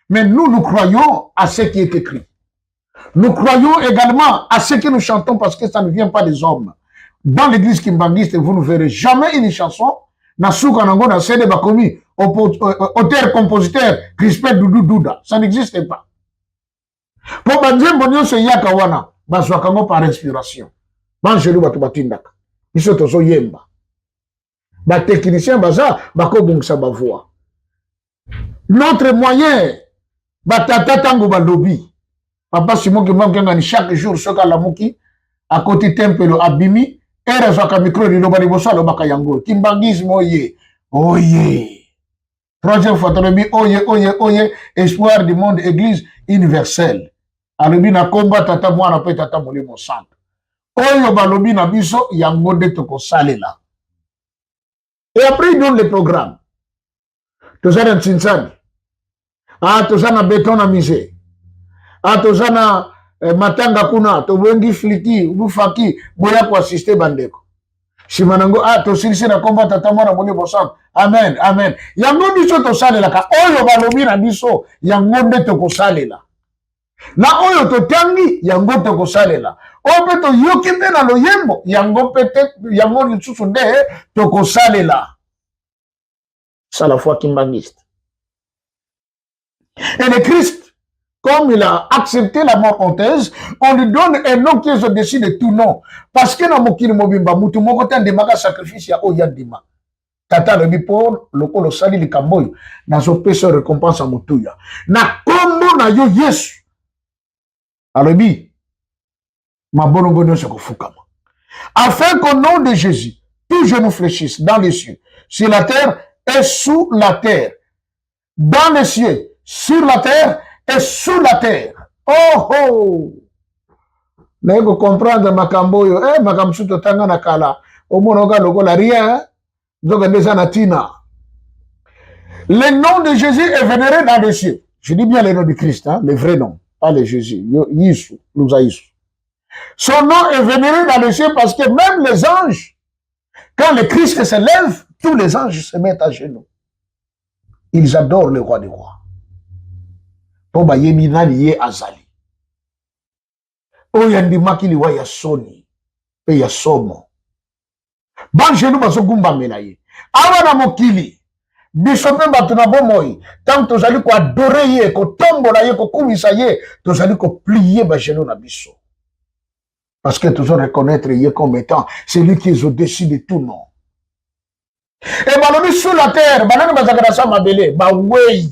Mais nous croyons à ce qui est écrit. Nous croyons également à ce que nous chantons parce que ça ne vient pas des hommes. Dans l'église kimbanguiste, vous ne verrez jamais une chanson. Auteur, compositeur, Crispin Doudou Douda. Ça n'existe pas. Pour Banzembo se yakawana, baswakango par inspiration. Banjelu batubatindaka. Ils sont aux yemba. Ba technicien baza bako bongsa ba voix. Notre moyen batata tango ba lobby. Papa Simon Kimbangu ngani chaque jour soka la muki à côté tempelo abimi era soka micro ni loba liboso lo baka yango. Kimbangisme oye. Troisième fois tolobi oye espoir du monde église universelle. Alobi na komba tata mwana pe tata molimo centre. Oyo balobi na biso yango nde tokosalela. Et après il donne les programmes. Toza na Ntsinsani. Ah, toza na béton na misé. Ah, toza na matanga kuna, tobwengi fliki, bufaki, boya ko assister bandeko. Simanango, ah, tosilisi na komba tata mwana moni bosan. Amen, amen. Yango biso tosalela ka oyo balobi na biso yango nde tokosalela. Na oyo totangi yango tokosalela. Oyo pe toyoki mpe na loyembo yango peut-être yango lisusu nde tokosalela. C'est la foi kimbangiste. Et le Christ, comme il a accepté la mort honteuse, on lui donne un nom qui est au-dessus de tout nom. Parce que dans mokili mobimba mutu moko tandemaka sacrifice ya oya ndima. Tata lobi pour lokolo sali likamboyo na zo pesa récompense à mutuya. Na kombo na yo Yesu. Alobi ma bonongo nyonso kofukama. Afin qu'au nom de Jésus, tout genou fléchisse dans les cieux, sur la terre et sous la terre. Dans les cieux, sur la terre et sous la terre. Oh oh! Nego comprendre makamboyo, makamsu totanga na kala. Omonoga logola rien, doga déjà natina. Le nom de Jésus est vénéré dans les cieux. Je dis bien le nom du Christ, hein, le vrai nom, pas le Jésus. Yisou, nous a Yisou. Son nom est vénéré dans les cieux parce que même les anges, quand le Christ se lève, tous les anges se mettent à genoux. Ils adorent le roi des rois. Pour yemina lié azali. Oyandi makili wa ya soni pe ya somo. Ban genou bazogumba melaye. Awa na mokili. Biso mpe bato na bomoi. Tant tozali ko adorer ye, ko tombola ye, ko kumisa ye, tozali ko plier ba genou na biso. Parce que toujours reconnaître ye comme étant celui qui est au-dessus de tout nom. Et balobi sous la terre, banane bazakara sa mabele, ba wei.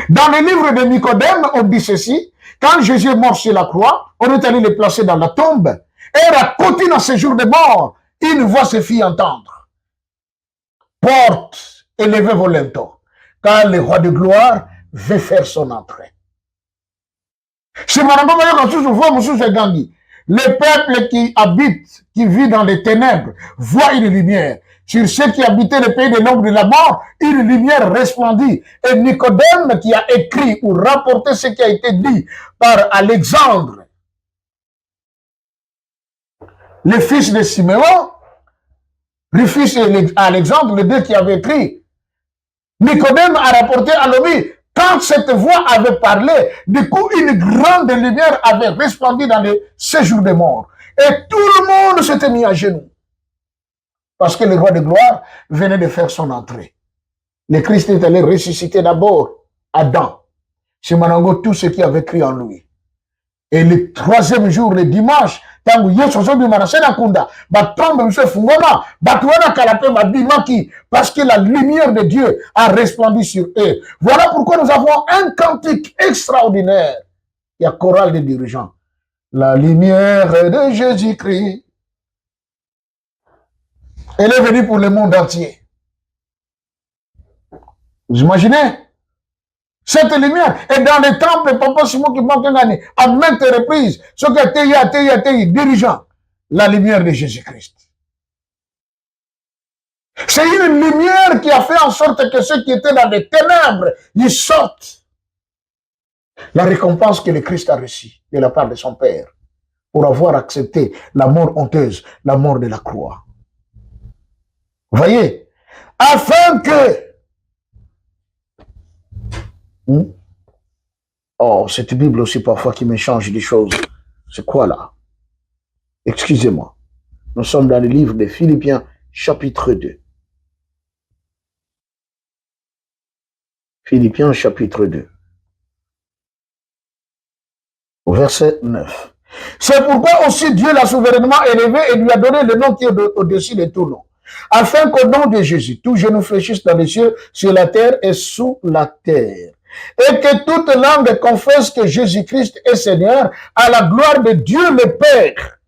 Dans le livre de Nicodème, on dit ceci, quand Jésus est mort sur la croix, on est allé le placer dans la tombe, et raconté dans ce jour de mort, une voix se fit entendre. Porte, élevez vos linteaux, car le roi de gloire veut faire son entrée. Le peuple qui habite, qui vit dans les ténèbres, voit une lumière. Sur ceux qui habitaient le pays de l'ombre de la mort, une lumière resplendit. Et Nicodème, qui a écrit ou rapporté ce qui a été dit par Alexandre, le fils de Siméon, le fils d'Alexandre, le deux qui avait écrit, Nicodème a rapporté à l'OMI, quand cette voix avait parlé, du coup, une grande lumière avait resplendi dans le séjour des morts. Et tout le monde s'était mis à genoux. Parce que le roi de gloire venait de faire son entrée. Le Christ est allé ressusciter d'abord Adam. C'est Manango tout ce qui avait cru en lui. Et le troisième jour, le dimanche, parce que la lumière de Dieu a resplendi sur eux. Voilà pourquoi nous avons un cantique extraordinaire. Il y a chorale des dirigeants. La lumière de Jésus-Christ, elle est venue pour le monde entier. Vous imaginez? Cette lumière est dans les temples, Papa Simon qui manque à maintes reprises, ce qui a été dirigeant, la lumière de Jésus-Christ. C'est une lumière qui a fait en sorte que ceux qui étaient dans les ténèbres, ils sortent. La récompense que le Christ a reçue de la part de son Père pour avoir accepté la mort honteuse, la mort de la croix. Vous voyez? Afin que... Oh, cette Bible aussi parfois qui me change des choses. C'est quoi là? Excusez-moi. Nous sommes dans le livre de Philippiens, chapitre 2. Philippiens, chapitre 2. Au verset 9. C'est pourquoi aussi Dieu l'a souverainement élevé et lui a donné le nom qui est au-dessus de tout nom. Afin qu'au nom de Jésus, tout genou fléchisse dans les cieux, sur la terre et sous la terre. Et que toute langue confesse que Jésus-Christ est Seigneur à la gloire de Dieu le Père.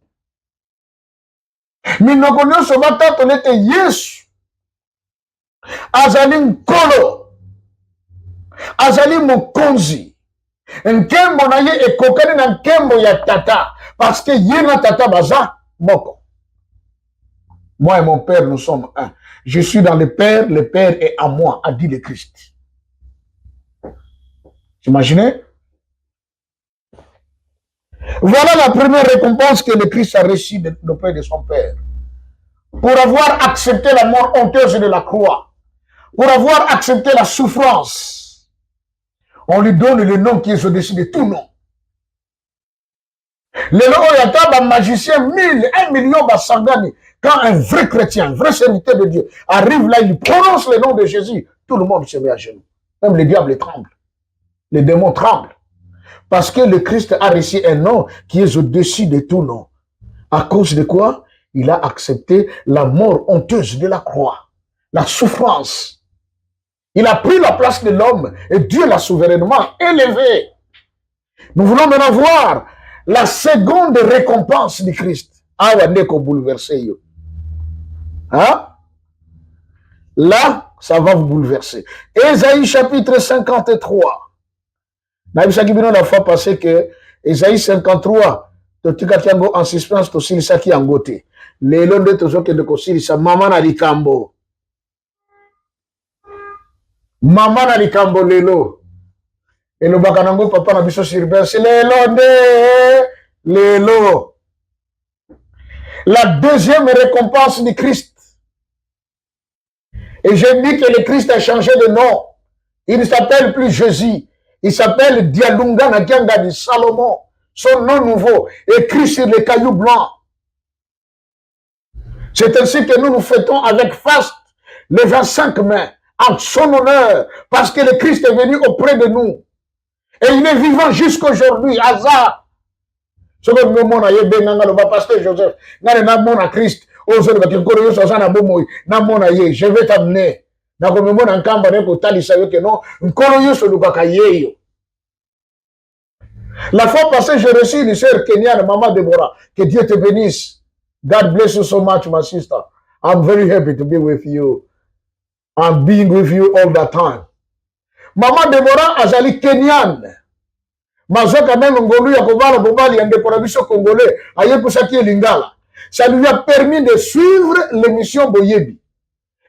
Minoko nyonso batatonete Yesu azali nkolo, azali mokonzi, Nkembo na ye ekokani na nkembo ya tata. Parce que ye na tata baza moko. Moi et mon père, nous sommes un. Je suis dans le Père est en moi, a dit le Christ. Imaginez? Voilà la première récompense que le Christ a reçue auprès de son Père. Pour avoir accepté la mort honteuse de la croix, pour avoir accepté la souffrance, on lui donne le nom qui est au-dessus de tout nom. Le Loyata, un magicien, 1 million Basangani, quand un vrai chrétien, un vrai serviteur de Dieu arrive là, il prononce le nom de Jésus, tout le monde se met à genoux. Même les diables tremblent. Les démons tremblent. Parce que le Christ a reçu un nom qui est au-dessus de tout nom. À cause de quoi? Il a accepté la mort honteuse de la croix, la souffrance. Il a pris la place de l'homme et Dieu l'a souverainement élevé. Nous voulons maintenant voir la seconde récompense du Christ. Ah, ouais, qu'on bouleverser. Hein? Là, ça va vous bouleverser. Ésaïe chapitre 53. La fois passée que Ésaïe 53, en suspense, qui en goté. Les lots de toujours que de Kossilisa, maman a dit Kambo. Maman a dit Kambo, Lélo. Et le Bakanango, papa n'a biso sur c'est Lélo. La deuxième récompense du Christ. Et j'ai dit que le Christ a changé de nom. Il ne s'appelle plus Jésus. Il s'appelle Dialunga Nakianga de Salomon. Son nom nouveau, écrit sur les cailloux blancs. C'est ainsi que nous fêtons avec faste les 25 mai, en son honneur, parce que le Christ est venu auprès de nous. Et il est vivant jusqu'aujourd'hui. Hasard. Ce que nous avons dit, pasteur Joseph, nous avons Christ. Je vais t'amener. La fois passée, j'ai reçu une sœur kenyane, maman Deborah. Que Dieu te bénisse. God bless you so much, my sister. I'm very happy to be with you. I'm being with you all the time. Maman Deborah azali kenyane. Mazoka même ngolu ya kovala bobali ya ndeko na biso congolais. Aye kusaki lingala. Ça lui a permis de suivre l'émission Boyebi.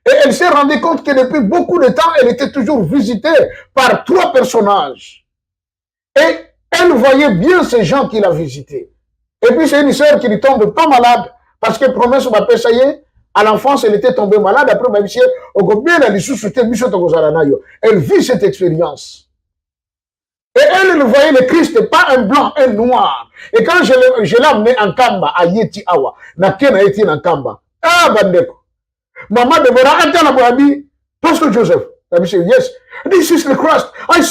Et elle s'est rendue compte que depuis beaucoup de temps, elle était toujours visitée par 3 personnages. Et elle voyait bien ces gens qu'il a visités. Et puis c'est une sœur qui ne tombe pas malade, parce que promesse m'a payé. À l'enfance, elle était tombée malade. Après, elle vit cette expérience. Et elle voyait le Christ, pas un blanc, un noir. Et quand je l'ai amené en Kamba, à Yeti Awa, na Kena Yeti en Kamba, ah, Bandeko. Maman Deborah, attends la dit, Pastor Joseph. I said, yes, this is the Christ. I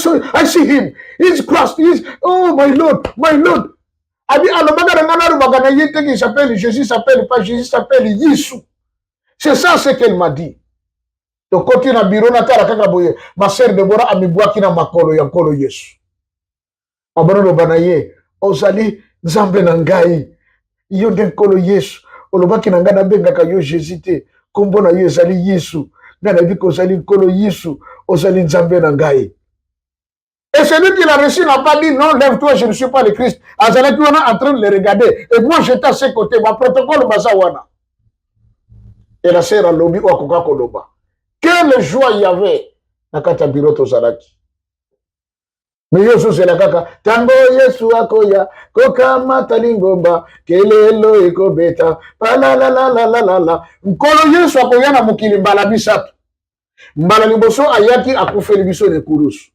see him. He's Christ. Oh, my Lord, my Lord. Il s'appelle Jésus, s'appelle pas Jésus, s'appelle Yisou. C'est ça ce qu'elle m'a dit. Donc, quand il a bureau, ma sœur Deborah a mis bois qui n'a ma colo, ya colo Yesu. Abano banaye, ozali, Nzambe nangai, yo den colo Yesu, olobaki nangana benga ka yo Jésus te, kombo na yo ezali Yesu, na na biko ozali colo Yesu, ozali Nzambe nangai. Et celui qui l'a reçu n'a pas dit non, lève-toi, je ne suis pas le Christ. Azalaki wana en train de le regarder. Et moi j'étais à ses côtés, ma protocole bazawana. Et la sœur a lobby ou à Koka Koloba. Quelle joie il y avait dans Kata Biroto Zalaki. Mais Yosu c'est la kaka. Tango Yesu akoya, Koka Matalingomba, Kelelo eko beta, la la la la la la la. Nkolo Yesu akoya na mukili mbala bisatu. Mbala liboso ayaki akufe libiso de kurusu.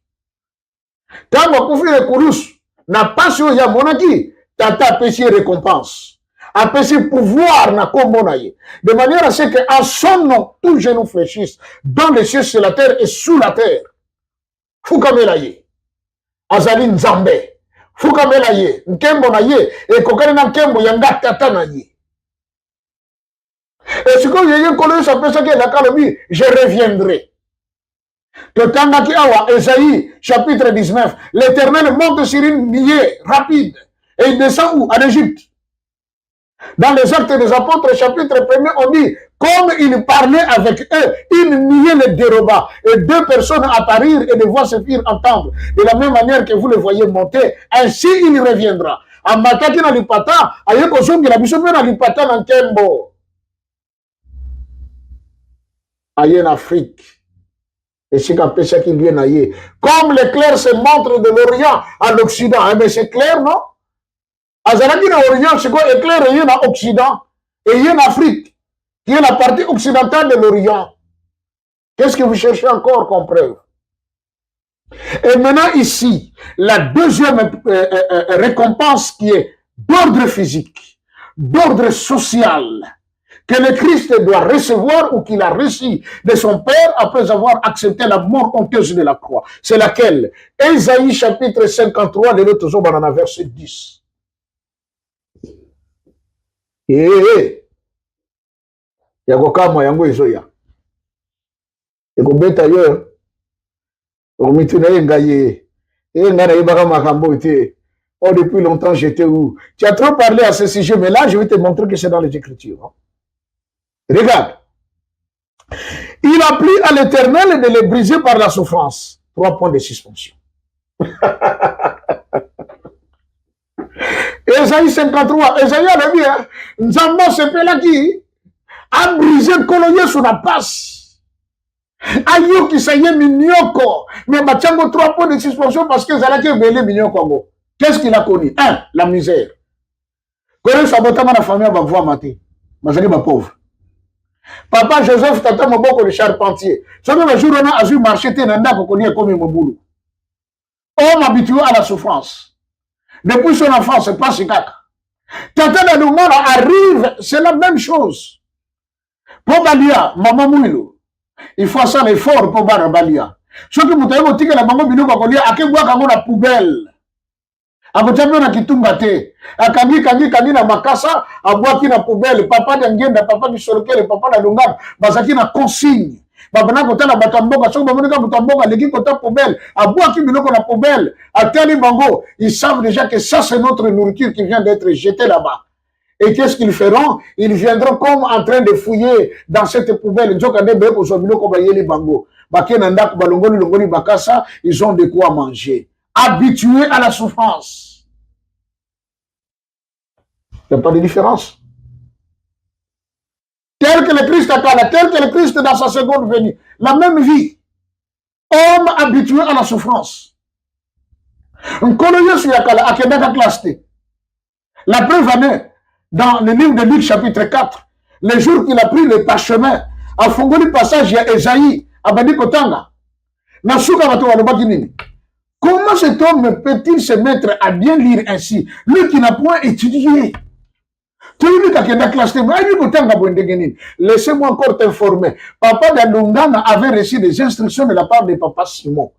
Tango akufe de kurusu, na passion ya monaki, tata pesi récompense. Apprécier pouvoir na kombonaye. De manière à ce qu'en son nom, tout genou fléchisse, dans les cieux, sur la terre et sous la terre. Foukamelaye. Azali Nzambe. Foukamelaye. Nkembo na ye. Et kokane na nkembo yanga tata na ye. Et ce que yeye kolo s'appelle ça que la kalobi, je reviendrai. Totangaki awa, Esaïe, chapitre 19. L'Éternel monte sur une nuée rapide. Et il descend où? En Égypte. Dans les Actes des Apôtres, chapitre 1er, on dit, Comme il parlait avec eux, il niait le déroba. Et deux personnes apparirent et des voix se firent entendre. De la même manière que vous le voyez monter, ainsi il reviendra. Amataki na lipata, ayeko zongi la biso na lipata na nkembo. Aye en Afrique. Et c'est qu'un péché qui vient aïe. Comme l'éclair se montre de l'Orient à l'Occident. Eh bien, c'est clair, non? Azalaki na Orient, c'est quoi éclair et en Occident et en Afrique, qui est la partie occidentale de l'Orient. Qu'est-ce que vous cherchez encore comme preuve? Et maintenant ici, la deuxième récompense qui est d'ordre physique, d'ordre social, que le Christ doit recevoir ou qu'il a reçu de son Père après avoir accepté la mort honteuse de la croix. C'est laquelle? Ésaïe chapitre 53, de l'autre jour, dans verset 10. Yakokama yango ezoya. Ekobeta yo. Omituna engaye. Engana yebaka makambo te. Oh, depuis longtemps, j'étais où? Tu as trop parlé à ce sujet, mais là, je vais te montrer que c'est dans les Écritures. Regarde. Il a plu à l'Éternel de les briser par la souffrance. 3 points de suspension. Ésaïe 53. Ésaïe a dit, Nzambo sepelaki a brisé Koloye sur la passe. Ayo qui s'est mignoko. Mais Bachango 3 points de suspension parce que Zalaki est belé mignoko. Qu'est-ce qu'il a connu? 1. La misère. Quand il sabotama la famille va voir mater. Mazali ma pauvre. Papa Joseph tata moboko le charpentier. Ce que le jour on a vu marcher tenanda pour connaître comme mon boulot. Homme habitué à la souffrance. Depuis son enfance, c'est pas si caca. Tata Nadoumara arrive, c'est la même chose. Pour Balia, maman Mouilo, il faut ça l'effort pour Balia. Ce que vous avez dit que la maman Mouilo va connaître, à quel bois qu'on la poubelle. À côté de la Kitungate, à Kangi na Makassa, à bois qui na poubelle, papa d'Angenda, papa du Soloke, le papa d'Alungam, Bazaki na consigne. Babana kota na batamboka, so bamonika batamboka, leki kota poubelle, à bois qui biloko na poubelle, à Tali Bango, ils savent déjà que ça c'est notre nourriture qui vient d'être jetée là-bas. Et qu'est-ce qu'ils feront? Ils viendront comme en train de fouiller dans cette poubelle. Ils ont de quoi manger. Habitués à la souffrance. Il n'y a pas de différence. Tel que le Christ a parlé, tel que le Christ dans sa seconde venue. La même vie. Homme habitué à la souffrance. La preuve en est dans le livre de Luc chapitre 4. Le jour qu'il a pris le parchemin, a fongoli le passage à Esaïe, à Bani Kotanga. Comment cet homme peut-il se mettre à bien lire ainsi? Lui qui n'a point étudié. Laissez-moi encore t'informer. Papa d'Alungana avait reçu des instructions de la part de Papa Simon.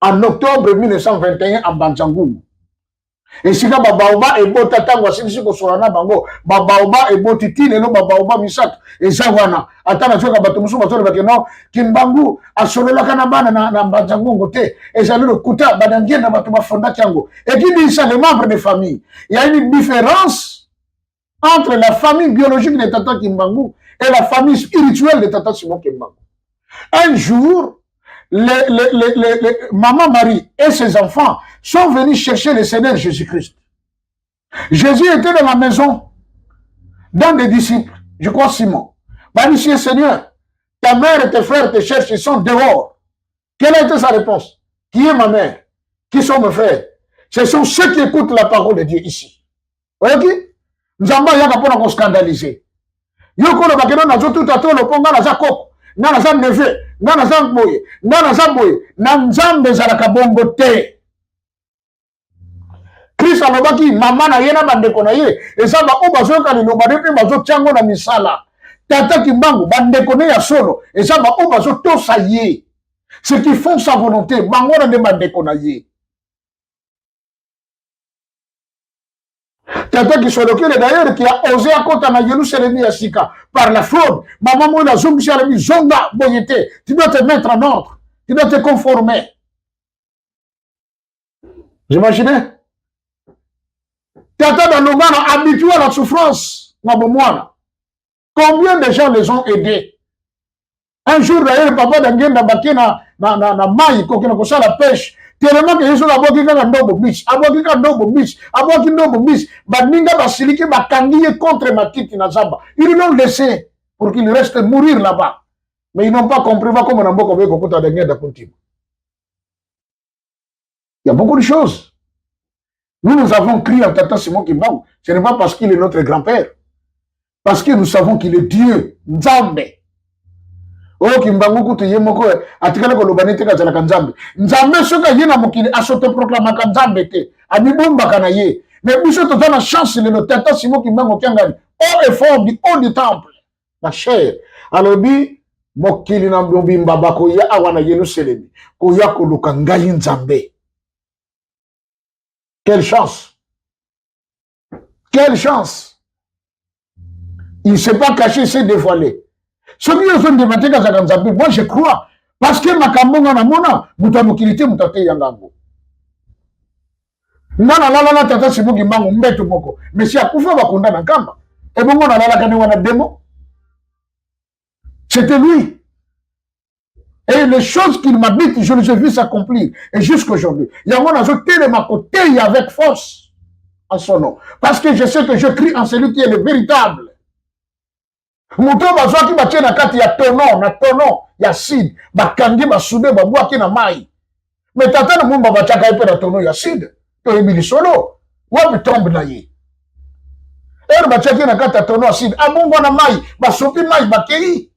En octobre 1921 à Banjangou. Et si là, Babaoba et Botatangwa, si vous solana bango, Babaoba et Botiti, et non Babaoba Misat, et Zawana. Attends, je vais vous dire que non, Kimbangu, a solola kanabana na Banjangou côté, et j'allais le Kuta, Badangien, na Batuma Fonda Tiango. Et qui dit ça, les membres des familles? Il y a une différence entre la famille biologique de Tata Kimbangu et la famille spirituelle de Tata Simon Kimbangu. Un jour, Maman Marie et ses enfants sont venus chercher le Seigneur Jésus-Christ. Jésus était dans la maison d'un des disciples, je crois Simon. Monsieur Seigneur, ta mère et tes frères te cherchent, ils sont dehors. Quelle a été sa réponse? Qui est ma mère? Qui sont mes frères? Ce sont ceux qui écoutent la parole de Dieu ici. Vous voyez qui? Nous avons pas scandalisé. Yoko le bakeno na tout à tout le ponga na Jacob. Nana za neve, nana za boye, nana za boye, nanzambe zalaka bongo te. Christ alobaki mama na yena bandeko na ye, ezaba o bazoka liloba pe bazo tiango na misala. Tata Kimbangu bandeko ne ya solo, ezaba o bazo tosa ye. Ceux qui font sa volonté, bango na de bandeko na ye. Tata qui soit lequel d'ailleurs qui a osé à côté na Jérusalem à Sika par la fraude. Maman moi la zonga chalami zonga boyete. Tu dois te mettre en ordre. Tu dois te conformer. Vous imaginez? Tata dans le monde habitué à la souffrance. Ma bomwana. Combien de gens les ont aidés? Un jour, d'ailleurs, papa d'Angien n'a baqué na maille, qu'on a la pêche. Tellement que ils sont aboki kaka ndobo bis, aboki kaka ndobo bis, aboki ndobo bis, baninga basiliki bakangiye contre Matiti na Zamba. Ils l'ont laissé pour qu'il reste mourir là-bas. Mais ils n'ont pas compris comment on a beaucoup de kota d'Angien d'Akuntim. Il y a beaucoup de choses. Nous avons crié à Tata Simon Kimbangu. Ce n'est pas parce qu'il est notre grand-père. Parce que nous savons qu'il est Dieu, Nzambe. Oh Kimbangu kutu yemoko atikala ko lobanete ka zala kanzambe. Nzambe soka yena mokili asote proclama kanzambe te. Abibomba kana ye. Mais biso to na chance le Tata Simon Kimbangu kyangani. Haut et fort du haut du temple. La chair. Alors bi mokili na mbimba bako ya awana yenu selebi. Ko ya ko lukangai Nzambe. Quelle chance! Quelle chance! Il ne s'est pas caché, il s'est dévoilé. Ce qui sont débattus dans la Nzambe, moi je crois. Parce que ma kambonga na mona, mutamukilité mutate yangango. Nana la tata Simon Kimbangu mbeto moko. Mais si akufa bakunda na kamba. Et bon on a la kane wana démon. C'était lui. Et les choses qu'il m'habite, je les ai vues s'accomplir. Et jusqu'aujourd'hui, il y a mon azoté de ma côté avec force en son nom. Parce que je sais que je crie en celui qui est le véritable. Mouton bazoa qui batient na kati ya tonon, il y a sid, bakangi, basoude, babouaki na mai. Mais tata na mumba bachaka epe na tonon, il y a sid. To ebili solo. Wapi tombe na ye. Et bachaki na kati ya tonon, sid. Abongo na mai, basopi mai, bakei.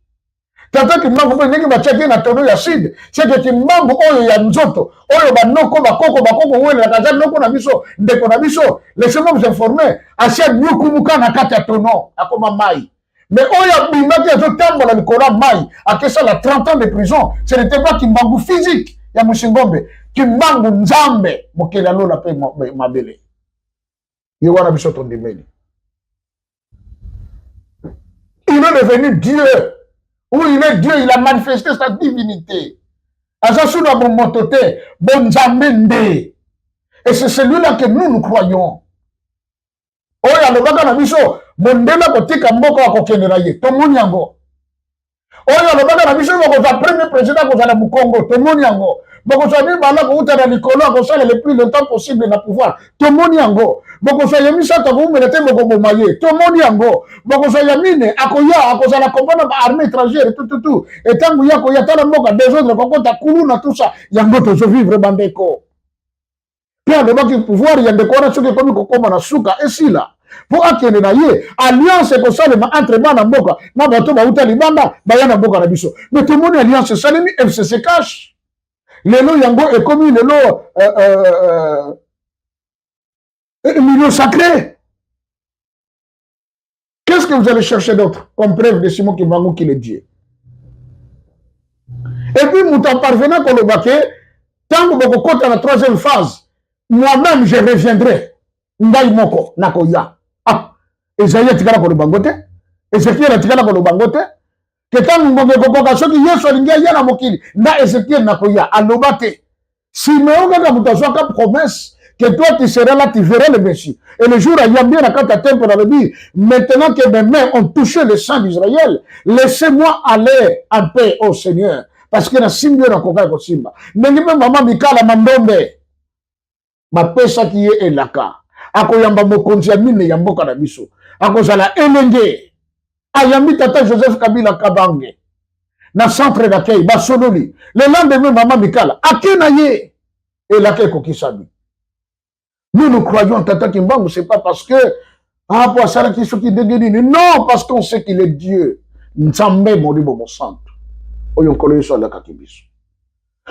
Tata Kimbangu mpe ndenge batiaki na tono ya sud, c'est que Kimbangu oyo ya nzoto, oyo banoko bakoko wele na kaza noko na biso, ndeko na biso, laissez-moi vous informer, asia nyukumuka na kati ya tono, akoma mai. Mais oyo bimaki azo tambola likolo mai, akesa la 30 ans de prison, ce n'était pas Kimbangu physique ya Musingombe, Kimbangu Nzambe, mokeli alola pe mabele. Yo wana biso tondimeli. Il est devenu Dieu. Où il est Dieu, il a manifesté sa divinité. Azasuna bon motote, bon Nzambe. Et c'est celui-là que nous croyons. Oh, il y a le baga na biso, mondela kotika mboko wa kokende na ye, tomoni yango. Oh, il y a le baga na biso, bako za premier président ko za na Mukongo, tomoni yango. Bako za ni bala ko uta na likolo ko sala le plus longtemps possible na pouvoir, tomoni yango. Bako za yemisa ta ko melete boko bomaye, tomoni yango. Bako za yamine akoya akoza la compagnie ba armée étrangère tout. Et tangu yako ya tala mboka des autres ko ta kuluna tout ça, yango to vivre bandeko. Puis le baki pouvoir yandeko na soki komi ko koma na suka esila. Pour akende na ye alliance ko salema entre bana mboka na bato ba uta libanda bayana mboka na biso. Mais tout le monde alliance salemi FCC cash. Lelo yango est comme lelo milieu sacré. Qu'est-ce que vous allez chercher d'autre comme preuve de Simon Kimbangu qu'il est Dieu? Et puis, moutan parvenant qu'on le baquet, tant que vous comptez la troisième phase, moi-même je reviendrai. Ndaï moko, nakoya. Ah, Esaïe tikala ko le bangote, Ezekiel tikala ko le bangote, que tant que vous comptez qui yeso lingia yana mokili, nda Ezekiel nakoya, alobate. Si me onga mutazo ka promesse, que toi tu seras là, tu verras le Messie. Et le jour où il y a bien la carte à temple, on avait dit, maintenant que mes mains ont touché le sang d'Israël, laissez-moi aller en paix au Seigneur. Parce que la Simba na koka ko Simba. Nengi pe mama Mikala Mandombe. Ma pesa qui est elaka. Ako yamba mokonzi ya mine ya mboka na biso. Ako zala elenge. Ayami tata Joseph Kabila Kabange. Na centre d'accueil, Basololi. Le lendemain, maman Mikala. Akena ye. Elaka kokisabi. Nous croyons en Tata Kimbangu, c'est pas parce que pour ça qui sont qui déguisent. Non, parce qu'on sait qu'il est Dieu. Nzambe mori bomo santo. Oyon kolo yeso la kakibiso.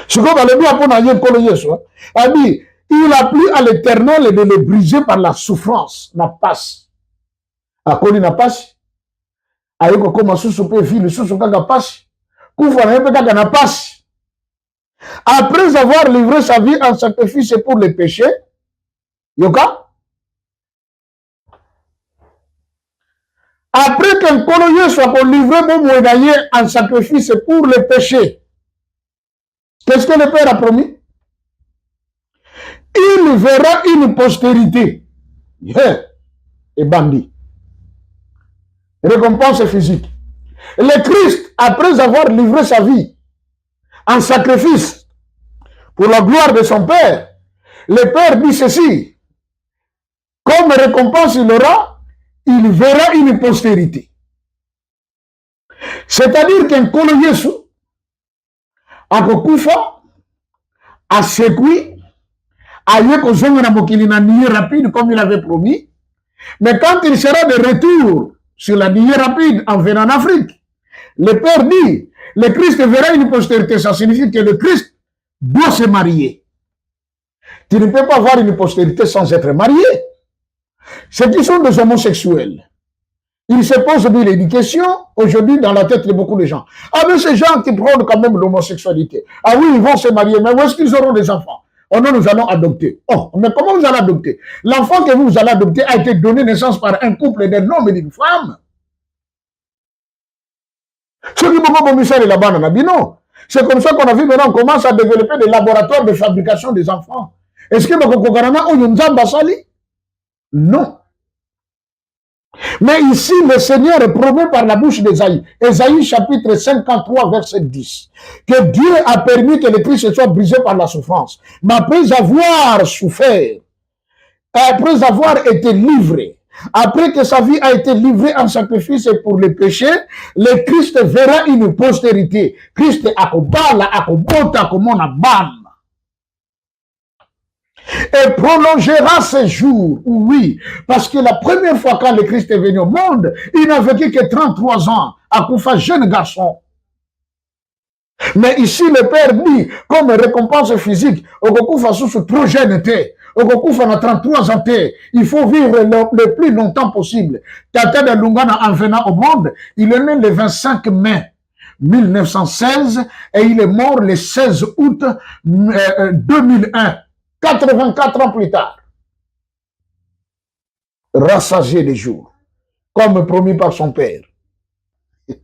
Ce qu'on va le dire pour n'aller kolo yeso, a dit il a plu à l'Éternel de le briser par la souffrance. Na passe. A koli na passe. Ayoko koma susu pe fili susu kaka passe. Kufa na yepe kaka na passe. Après avoir livré sa vie en sacrifice pour les péchés, Yoka. Après qu'un colonier soit livré en sacrifice pour le péché, qu'est-ce que le Père a promis? Il verra une postérité. Yeah. Et bandit. récompense physique. Le Christ, après avoir livré sa vie en sacrifice pour la gloire de son Père, le Père dit ceci, comme récompense il verra une postérité. C'est-à-dire qu'un Nkolo Yesu, akokufa, asekui, aye kozonga na mokili na nié rapide comme il avait promis, mais quand il sera de retour sur la nié rapide en venant en Afrique, le Père dit, le Christ verra une postérité. Ça signifie que le Christ doit se marier. Tu ne peux pas avoir une postérité sans être marié. Ceux qui sont des homosexuels, ils se posent des questions aujourd'hui dans la tête de beaucoup de gens. Ah, mais ces gens qui prônent quand même l'homosexualité. Ah oui, ils vont se marier, mais où est-ce qu'ils auront des enfants? Oh non, nous allons adopter. Oh, mais comment vous allez adopter? L'enfant que vous allez adopter a été donné naissance par un couple d'un homme et d'une femme. Ceux qui vont commissaire là-bas, non. C'est comme ça qu'on a vu maintenant, on commence à développer des laboratoires de fabrication des enfants. Est-ce que non. Mais ici, le Seigneur promet par la bouche d'Ésaïe, Ésaïe chapitre 53, verset 10, que Dieu a permis que le Christ soit brisé par la souffrance. Mais après avoir souffert, après avoir été livré, après que sa vie a été livrée en sacrifice pour les péchés, le Christ verra une postérité. Christ akobala, akobota, komona bam. Et prolongera ses jours, oui, parce que la première fois quand le Christ est venu au monde, il n'a vécu que 33 ans, à Koufa, jeune garçon. Mais ici, le Père dit, comme récompense physique, Okoufa sous trop jeune, Okoufa a 33 ans, il faut vivre le plus longtemps possible. Tata de Lungana, en venant au monde, il est né le 25 mai 1916 et il est mort le 16 août 2001. 84 ans plus tard, rassasié des jours, comme promis par son Père. Et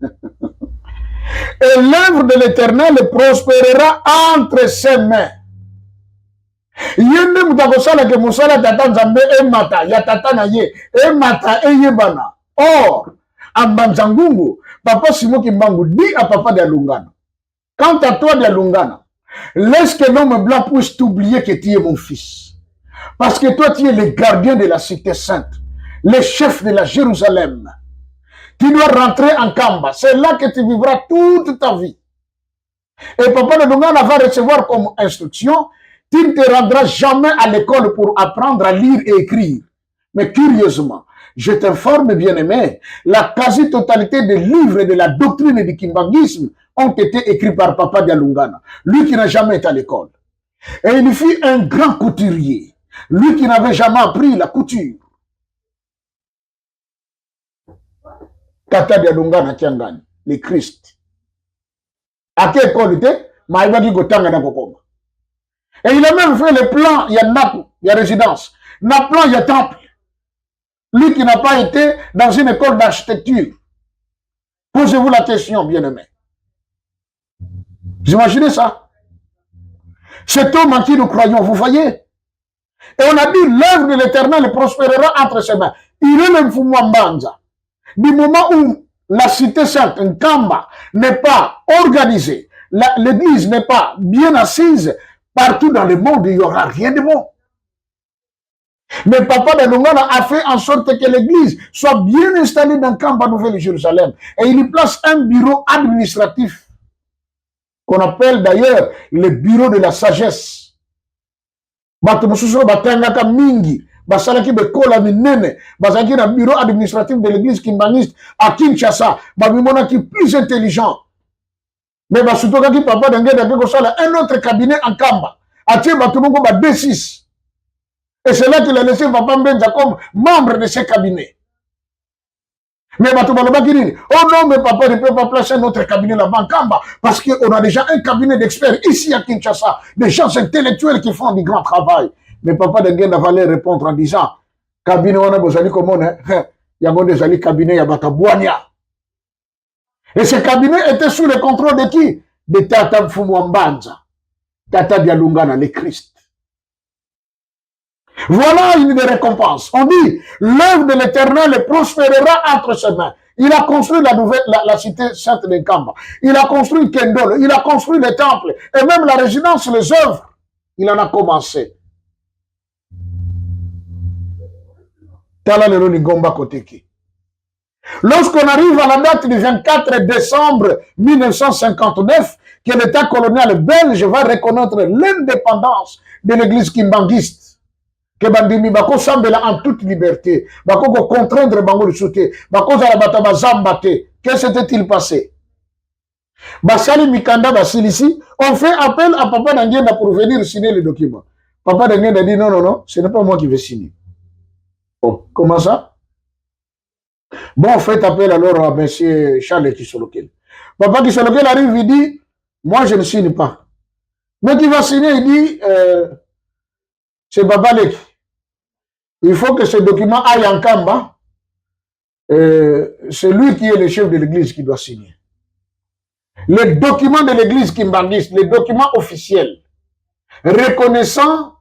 l'œuvre de l'Éternel prospérera entre ses mains. Yende mutakosala ke musala tata nzambe emata ya tata na ye emata eyebana. Or, ambanzangungu, papa Simoki Mbangu dit à papa de Lungana, quant à toi de Lungana, laisse que l'homme blanc puisse t'oublier que tu es mon fils. Parce que toi, tu es le gardien de la cité sainte, le chef de la Jérusalem. Tu dois rentrer en Kamba. C'est là que tu vivras toute ta vie. Et papa de Lungana va recevoir comme instruction, tu ne te rendras jamais à l'école pour apprendre à lire et écrire. Mais curieusement, je t'informe, bien-aimé, la quasi-totalité des livres de la doctrine du kimbanguisme ont été écrits par Papa Dialungana, lui qui n'a jamais été à l'école. Et il fut un grand couturier, lui qui n'avait jamais appris la couture. Tata Dialungana Kiangani, le Christ. À quelle école était? Et il a même fait le plan, il y a Naku, il y a résidence. Dans le plan, il y a temple. Lui qui n'a pas été dans une école d'architecture. Posez-vous la question, bien-aimé. Vous imaginez ça? Cet homme en qui nous croyons, vous voyez? Et on a dit, l'œuvre de l'Éternel prospérera entre ses mains. Il est le Mfumwambanza. Du moment où la cité sainte, Nkamba, n'est pas organisée, l'église n'est pas bien assise, partout dans le monde, il n'y aura rien de bon. Mais Papa de Lungana a fait en sorte que l'église soit bien installée dans Kamba, Nouvelle-Jérusalem. Et il y place un bureau administratif qu'on appelle d'ailleurs le bureau de la sagesse. Basalaki bekola minene, basalaki na bureau administratif de l'église kimbaniste à Kinshasa, babimona qui plus intelligent. Mais basutoka ki papa d'engeda ke kosala un autre cabinet en Kamba. Atie batumongo ba D6. Et c'est là qu'il a laissé Papa Mbenza comme membre de ce cabinet. Mais Batubalaba qui dit, oh non, mais papa ne peut pas placer un autre cabinet là-bas en Kamba, parce qu'on a déjà un cabinet d'experts ici à Kinshasa, des gens intellectuels qui font du grand travail. Mais Papa Dengenda va répondre en disant, cabinet on a besoin de comment, il y a des cabinets, il y a Batabouania. Et ce cabinet était sous le contrôle de qui? De Tata Mfumwambanza, Tata Dialungana, le Christ. Voilà une des récompenses. On dit, l'œuvre de l'Éternel prospérera entre ses mains. Il a construit la cité sainte de Kamba. Il a construit Kendall. Il a construit les temples. Et même la résidence, les œuvres. Il en a commencé. Lorsqu'on arrive à la date du 24 décembre 1959, que l'État colonial belge va reconnaître l'indépendance de l'église kimbanguiste, que bandimi bako sambela en toute liberté, bako ko contraindre bango risute, bako za bata bazambate. Qu'est-ce s'était-il passé? Basali Mikanda Basilisi, on fait appel à Papa Dangenda pour venir signer le document. Papa Dangenda dit non, non, non, ce n'est pas moi qui vais signer. Oh, comment ça? Bon, faites appel alors à M. Charles Kisolokel. Papa Kisolokel arrive, il dit, moi je ne signe pas. Mais qui va signer, il dit, c'est Babalek. Il faut que ce document aille en Kamba. C'est lui qui est le chef de l'église qui doit signer. Le document de l'église kimbangiste, le document officiel, reconnaissant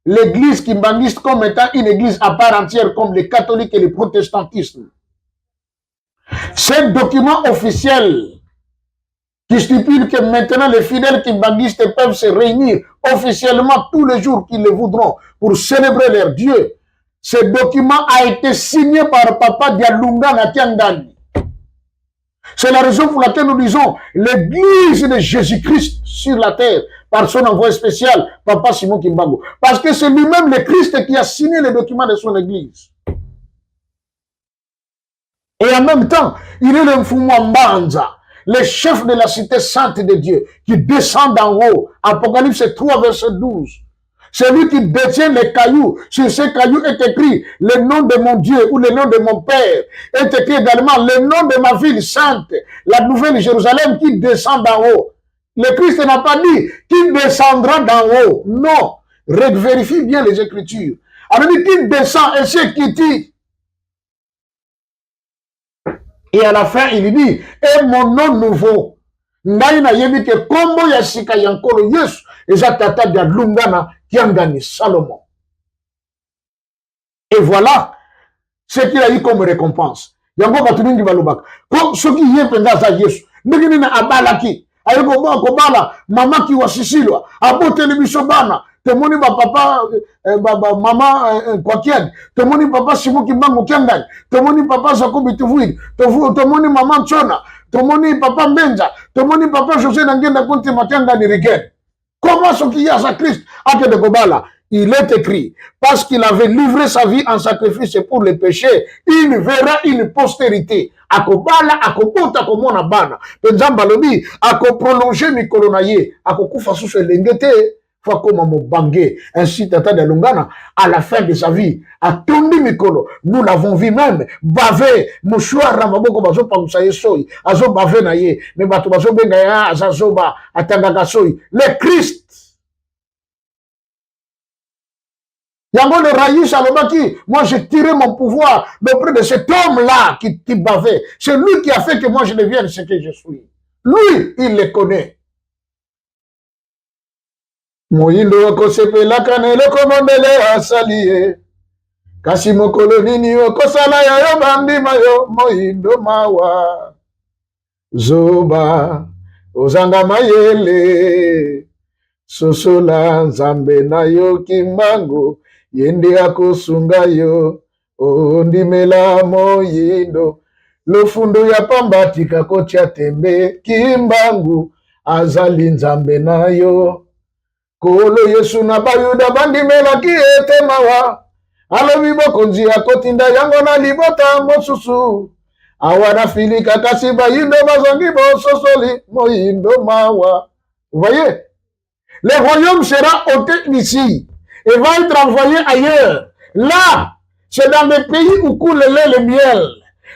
l'église kimbangiste comme étant une église à part entière, comme les catholiques et le protestantisme. Ce document officiel qui stipule que maintenant les fidèles kimbangistes peuvent se réunir officiellement tous les jours qu'ils le voudront pour célébrer leur Dieu. Ce document a été signé par Papa Dialunga Natiangani. C'est la raison pour laquelle nous disons l'église de Jésus-Christ sur la terre par son envoyé spécial, Papa Simon Kimbangu. Parce que c'est lui-même le Christ qui a signé les documents de son église. Et en même temps, il est le Mfumwambanza, le chef de la cité sainte de Dieu, qui descend d'en haut. Apocalypse 3, verset 12. C'est lui qui détient les cailloux. Sur ces cailloux est écrit le nom de mon Dieu ou le nom de mon Père. Est écrit également le nom de ma ville sainte, la nouvelle Jérusalem qui descend d'en haut. Le Christ n'a pas dit qu'il descendra d'en haut. Non. Vérifie bien les Écritures. Alors il dit qu'il descend et c'est qui dit. Et à la fin, il dit, et mon nom nouveau. Ndaina yebi ke kombo ya sika yankolo Yesu. Eza tata dia lungana kiangani Salomon. Et voilà ce qu'il a eu comme récompense. Yango batuningi balobaka. Ko soki ye penza za Yesu. Ndenge na abalaki. Ayoko ba ko bala mama ki wasisilwa. Aboteli biso bana. Tomoni ba papa mama kwakiad. Tomoni papa Simon Kimbangu kiangani. Tomoni papa Zakobi Tuvuid. Tomoni mama Chona. Tomoni papa Mbenza. Tomoni papa José Nangenda Konte Makangani Rigen. Comment ce qu'il y a à Christ à de Kobala? Il est écrit, parce qu'il avait livré sa vie en sacrifice pour le péché, il verra une postérité. Akobala, akobota, akomona bana. Penzamba lobi, prolonger mikolo na ye, akokufa sous lengete, fa koma mobange. Ainsi, Tata de Lungana, à la fin de sa vie, a tombé mikolo. Nous l'avons vu même, bavé, mouchoir, ramaboko, bazo pamusaye soy, azo bavé na ye, mais bato bazo bengaya, azazoba, atangaka soy. Le Christ. Yango le Raïs Salomaki, moi j'ai tiré mon pouvoir auprès de cet homme-là qui bavait. C'est lui qui a fait que moi je devienne ce que je suis. Lui, il le connaît. Moindo kosepela kanele komondele asaliye. Kasi mokolo nini okosala yo bandi mayo moindo mawa. Zoba ozanga mayele. Sosola nzambe na yo Kimbangu. Yende akosunga yo, ondimela moyindo, lofundo ya pambatika kotia tembe, Kimbangu, azali nzambe na yo. Kolo Yesu na bayuda bandimela ki ete mawa, alobi bokonzi akotinda yango na libota mosusu, awana filika kasi bayindo bazongi bososoli, moyindo mawa. Vous voyez? Le royaume sera ôté d'ici. Et va être envoyé ailleurs. Là, c'est dans les pays où coule le lait et le miel.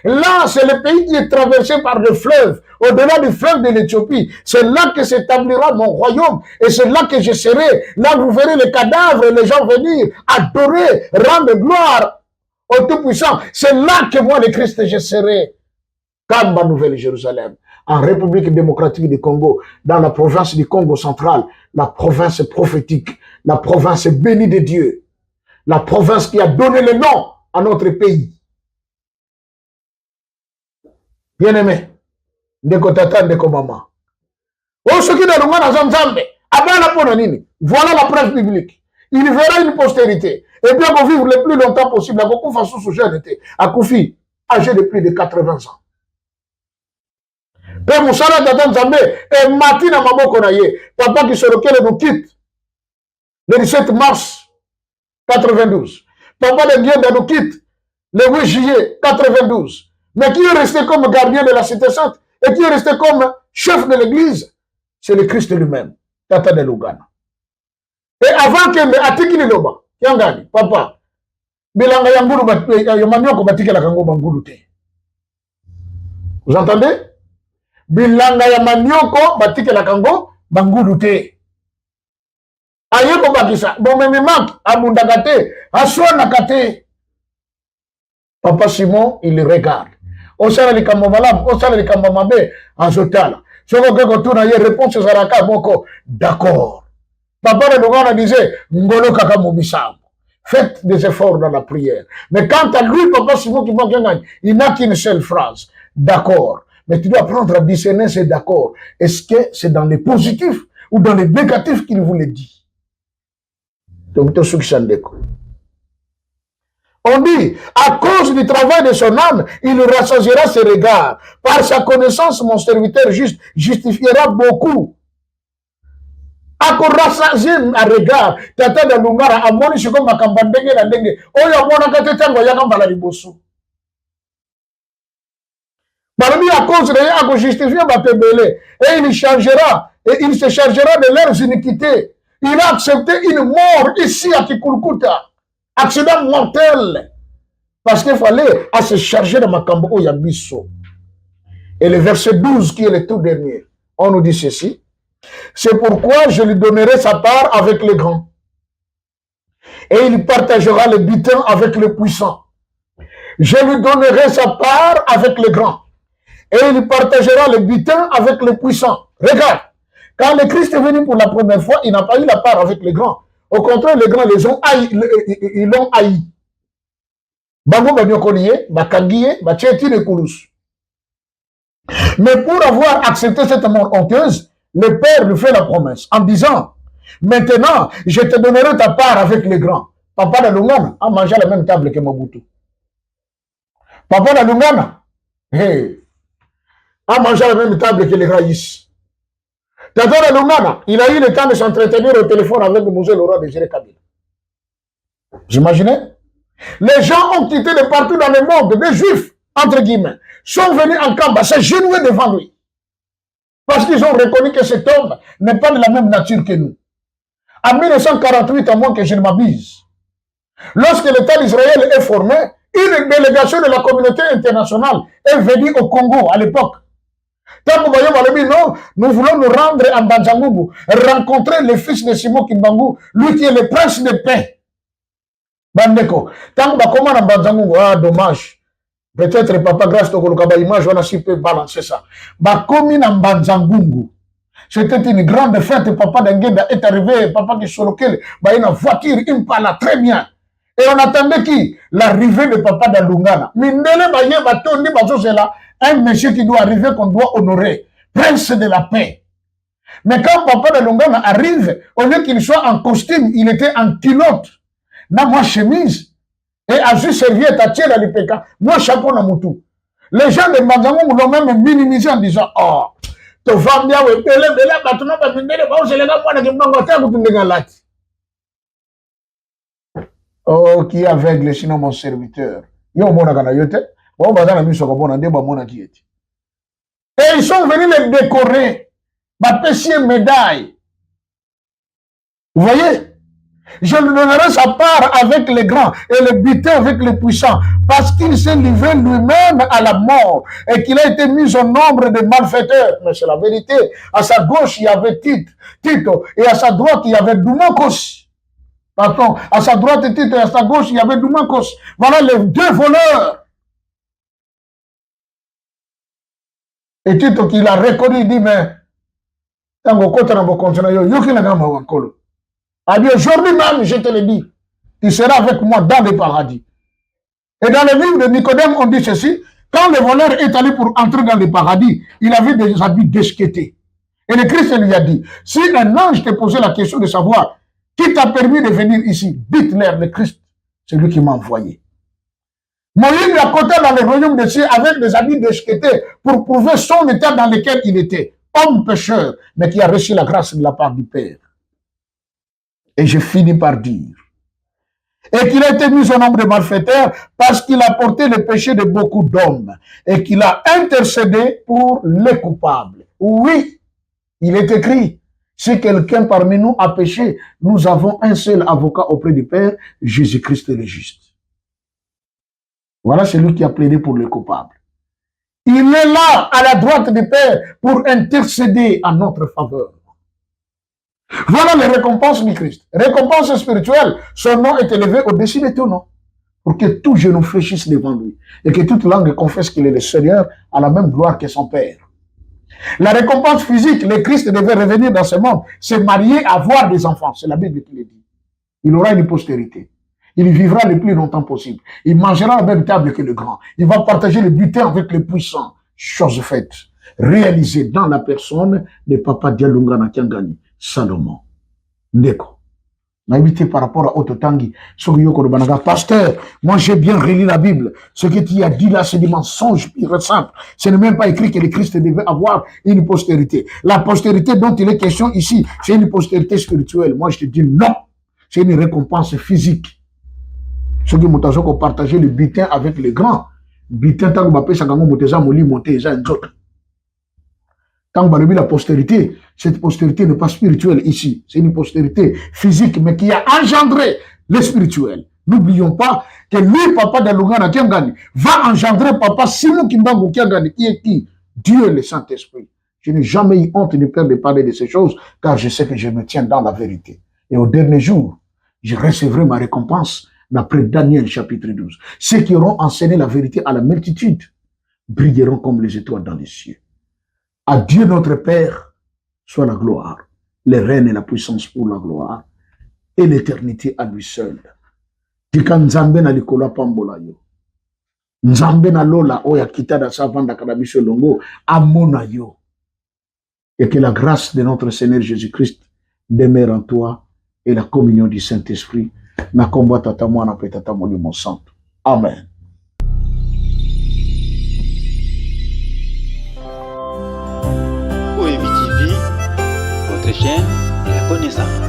Là, c'est le pays qui est traversé par le fleuve. Au-delà du fleuve de l'Éthiopie. C'est là que s'établira mon royaume. Et c'est là que je serai. Là, vous verrez les cadavres et les gens venir adorer, rendre gloire au Tout-Puissant. C'est là que moi, le Christ, je serai. Kamba, Nouvelle-Jérusalem. En République démocratique du Congo, dans la province du Congo central, la province prophétique, la province bénie de Dieu, la province qui a donné le nom à notre pays. Bien-aimé, ndeko tata, ndeko maman. Oh, ce qui est dans le Nzambe, voilà la preuve biblique. Il verra une postérité. Et bien qu'on vive le plus longtemps possible, à beaucoup façon sous jeune était, à Koufi, âgé de plus de 80 ans. Père Moussala Tata Nzambe, et Matina Maboko Naye, papa qui sur lequel nous quitte, le 17 mars 92. Papa de Guillaume nous quitte, le 8 juillet 92. Mais qui est resté comme gardien de la cité sainte, et qui est resté comme chef de l'église, c'est le Christ lui-même, Tata de Lugana. Et avant que atiki liloba, yangani, papa, bilanga yangulu yamanyoko batike la kango bangulu te. Vous entendez? Bilanga yamanyoko batike la kango bangulu te. Ayeko bakisa, bon mememak, abundagate, aswana kate. Papa Simon, il regarde. Osala likambo malamu, osala likambo mabe, azotala. Soko keko tuna ye réponse zaraka moko, d'accord. Papa de Lugana disait, Ngolo kaka mobisambo. Faites des efforts dans la prière. Mais quant à lui, Papa Simon qui il n'a qu'une seule phrase. D'accord. Mais tu dois apprendre à discerner ces d'accord. Est-ce que c'est dans les positifs ou dans les négatifs qu'il vous le dit? Donc, on dit, à cause du travail de son âme, il rassasiera ses regards. Par sa connaissance, mon serviteur juste justifiera beaucoup. Akorasazie a regard tata da lungara amoni shiko makamba ndenge na ndenge oyo amona kate tango yaka mbala liboso parmi à cause de yako justifier batebele et il changera et il se chargera de leurs iniquités. Il a accepté une mort ici à Kikulkuta, accident mortel, parce qu'il fallait à se charger de makambo oyabiso. Et le verset 12 qui est le tout dernier, on nous dit ceci. C'est pourquoi je lui donnerai sa part avec les grands. Et il partagera le butin avec les puissants. Je lui donnerai sa part avec les grands. Et il partagera le butin avec les puissants. Regarde, quand le Christ est venu pour la première fois, il n'a pas eu la part avec les grands. Au contraire, les grands les ont haï, ils l'ont haï. Bango Banyokoliye, Bakangiye, Bacheti de Koulous. Mais pour avoir accepté cette mort honteuse, le Père lui fait la promesse en disant, maintenant, je te donnerai ta part avec les grands. Papa de Lungana a mangé à la même table que Mobutu. Papa de Lungana a mangé à la même table que les Raïs. Tata de Lungana, il a eu le temps de s'entretenir au téléphone avec le musée Laurent de Géré Kabila. Vous imaginez? Les gens ont quitté de partout dans le monde, des juifs, entre guillemets, sont venus en Kamba, s'agenouiller devant lui. Parce qu'ils ont reconnu que cet homme n'est pas de la même nature que nous. En 1948, à moins que je ne m'abuse, lorsque l'État d'Israël est formé, une délégation de la communauté internationale est venue au Congo à l'époque. Non, nous voulons nous rendre en Banzangoubou, rencontrer le fils de Simon Kimbangu, lui qui est le prince de paix. Bandeko, tant que comment en Banzangoubou, ah dommage. Peut-être Papa grâce au Kolokaba image, on a si peu balancé ça. Bakomi na Banzangungu. C'était une grande fête. Papa d'Engenda est arrivé. Papa qui sur lequel une voiture, il parle très bien. Et on attendait qui? L'arrivée de Papa d'Alungana. Mindele Baye Batondi Bazo, c'est là un monsieur qui doit arriver, qu'on doit honorer. Prince de la paix. Mais quand Papa d'Alungana arrive, au lieu qu'il soit en costume, il était en culotte. Dans ma chemise. Et à juste serviette à tirer l'IPK, moi chapeau na moutou. Les gens de Banzango l'ont même minimisé en disant, oh, tu vas bien, oh, qui est aveugle, sinon mon serviteur. Et ils sont venus les décorer, ma médaille. Vous voyez? Je lui donnerai sa part avec les grands et le butin avec les puissants, parce qu'il s'est livré lui-même à la mort et qu'il a été mis au nombre de malfaiteurs. Mais c'est la vérité. À sa gauche, il y avait Tito, et à sa droite, il y avait Doumakos. Pardon, à sa droite, Tito, et à sa gauche, il y avait Doumakos. Voilà les deux voleurs. Et Tito, qui l'a reconnu, il dit, mais, aujourd'hui même, je te le dis, tu seras avec moi dans le paradis. Et dans le livre de Nicodème, on dit ceci, Quand le voleur est allé pour entrer dans le paradis, il avait des habits déchiquetés. Et le Christ lui a dit, si un ange te posait la question de savoir qui t'a permis de venir ici, dites-leur le Christ, c'est lui qui m'a envoyé. Moïse l'a côté dans le royaume des cieux avec des habits déchiquetés pour prouver son état dans lequel il était. Homme pécheur, mais qui a reçu la grâce de la part du Père. Et je finis par dire, et qu'il a été mis au nombre de malfaiteurs parce qu'il a porté le péché de beaucoup d'hommes et qu'il a intercédé pour les coupables. Oui, il est écrit, si quelqu'un parmi nous a péché, nous avons un seul avocat auprès du Père, Jésus-Christ le juste. Voilà celui qui a plaidé pour les coupables. Il est là, à la droite du Père, pour intercéder en notre faveur. Voilà les récompenses du Christ. Récompense spirituelle, son nom est élevé au-dessus de tout nom. Pour que tout genou fléchisse devant lui. Et que toute langue confesse qu'il est le Seigneur à la même gloire que son Père. La récompense physique, le Christ devait revenir dans ce monde, se marier, avoir des enfants. C'est la Bible qui le dit. Il aura une postérité. Il vivra le plus longtemps possible. Il mangera à la même table que le grand. Il va partager le butin avec les puissants. Chose faite. Réalisée dans la personne de Papa Dialunga Nakiangani. Salomon. Ndeko. N'habité par rapport à Ototangi. Pasteur, moi j'ai bien relu la Bible. Ce que tu as dit là, c'est des mensonges purs et simples. Ce n'est même pas écrit que le Christ devait avoir une postérité. La postérité dont il est question ici, c'est une postérité spirituelle. Moi je te dis non. C'est une récompense physique. Ceux qui m'ont partagé le butin avec les grands. Butin, tant que vous avez monté, quand vous avez la postérité, cette postérité n'est pas spirituelle ici. C'est une postérité physique, mais qui a engendré le spirituel. N'oublions pas que lui, Papa de Lugana Kiangani, va engendrer Papa Simon Kimbangu Kiangani, qui est qui? Dieu le Saint-Esprit. Je n'ai jamais eu honte ni peur de parler de ces choses, car je sais que je me tiens dans la vérité. Et au dernier jour, je recevrai ma récompense, d'après Daniel chapitre 12. Ceux qui auront enseigné la vérité à la multitude brilleront comme les étoiles dans les cieux. À Dieu notre Père soit la gloire, le règne et la puissance pour la gloire, et l'éternité à lui seul. Tika Nzambe na likola pambola yo. Nzambe na lola oya kita da savanda kadabiso longo amona yo. Et que la grâce de notre Seigneur Jésus-Christ demeure en toi et la communion du Saint-Esprit na komba tata mwana pe tata molimo santo. Amen. OMI TV, votre chaîne de la connaissance.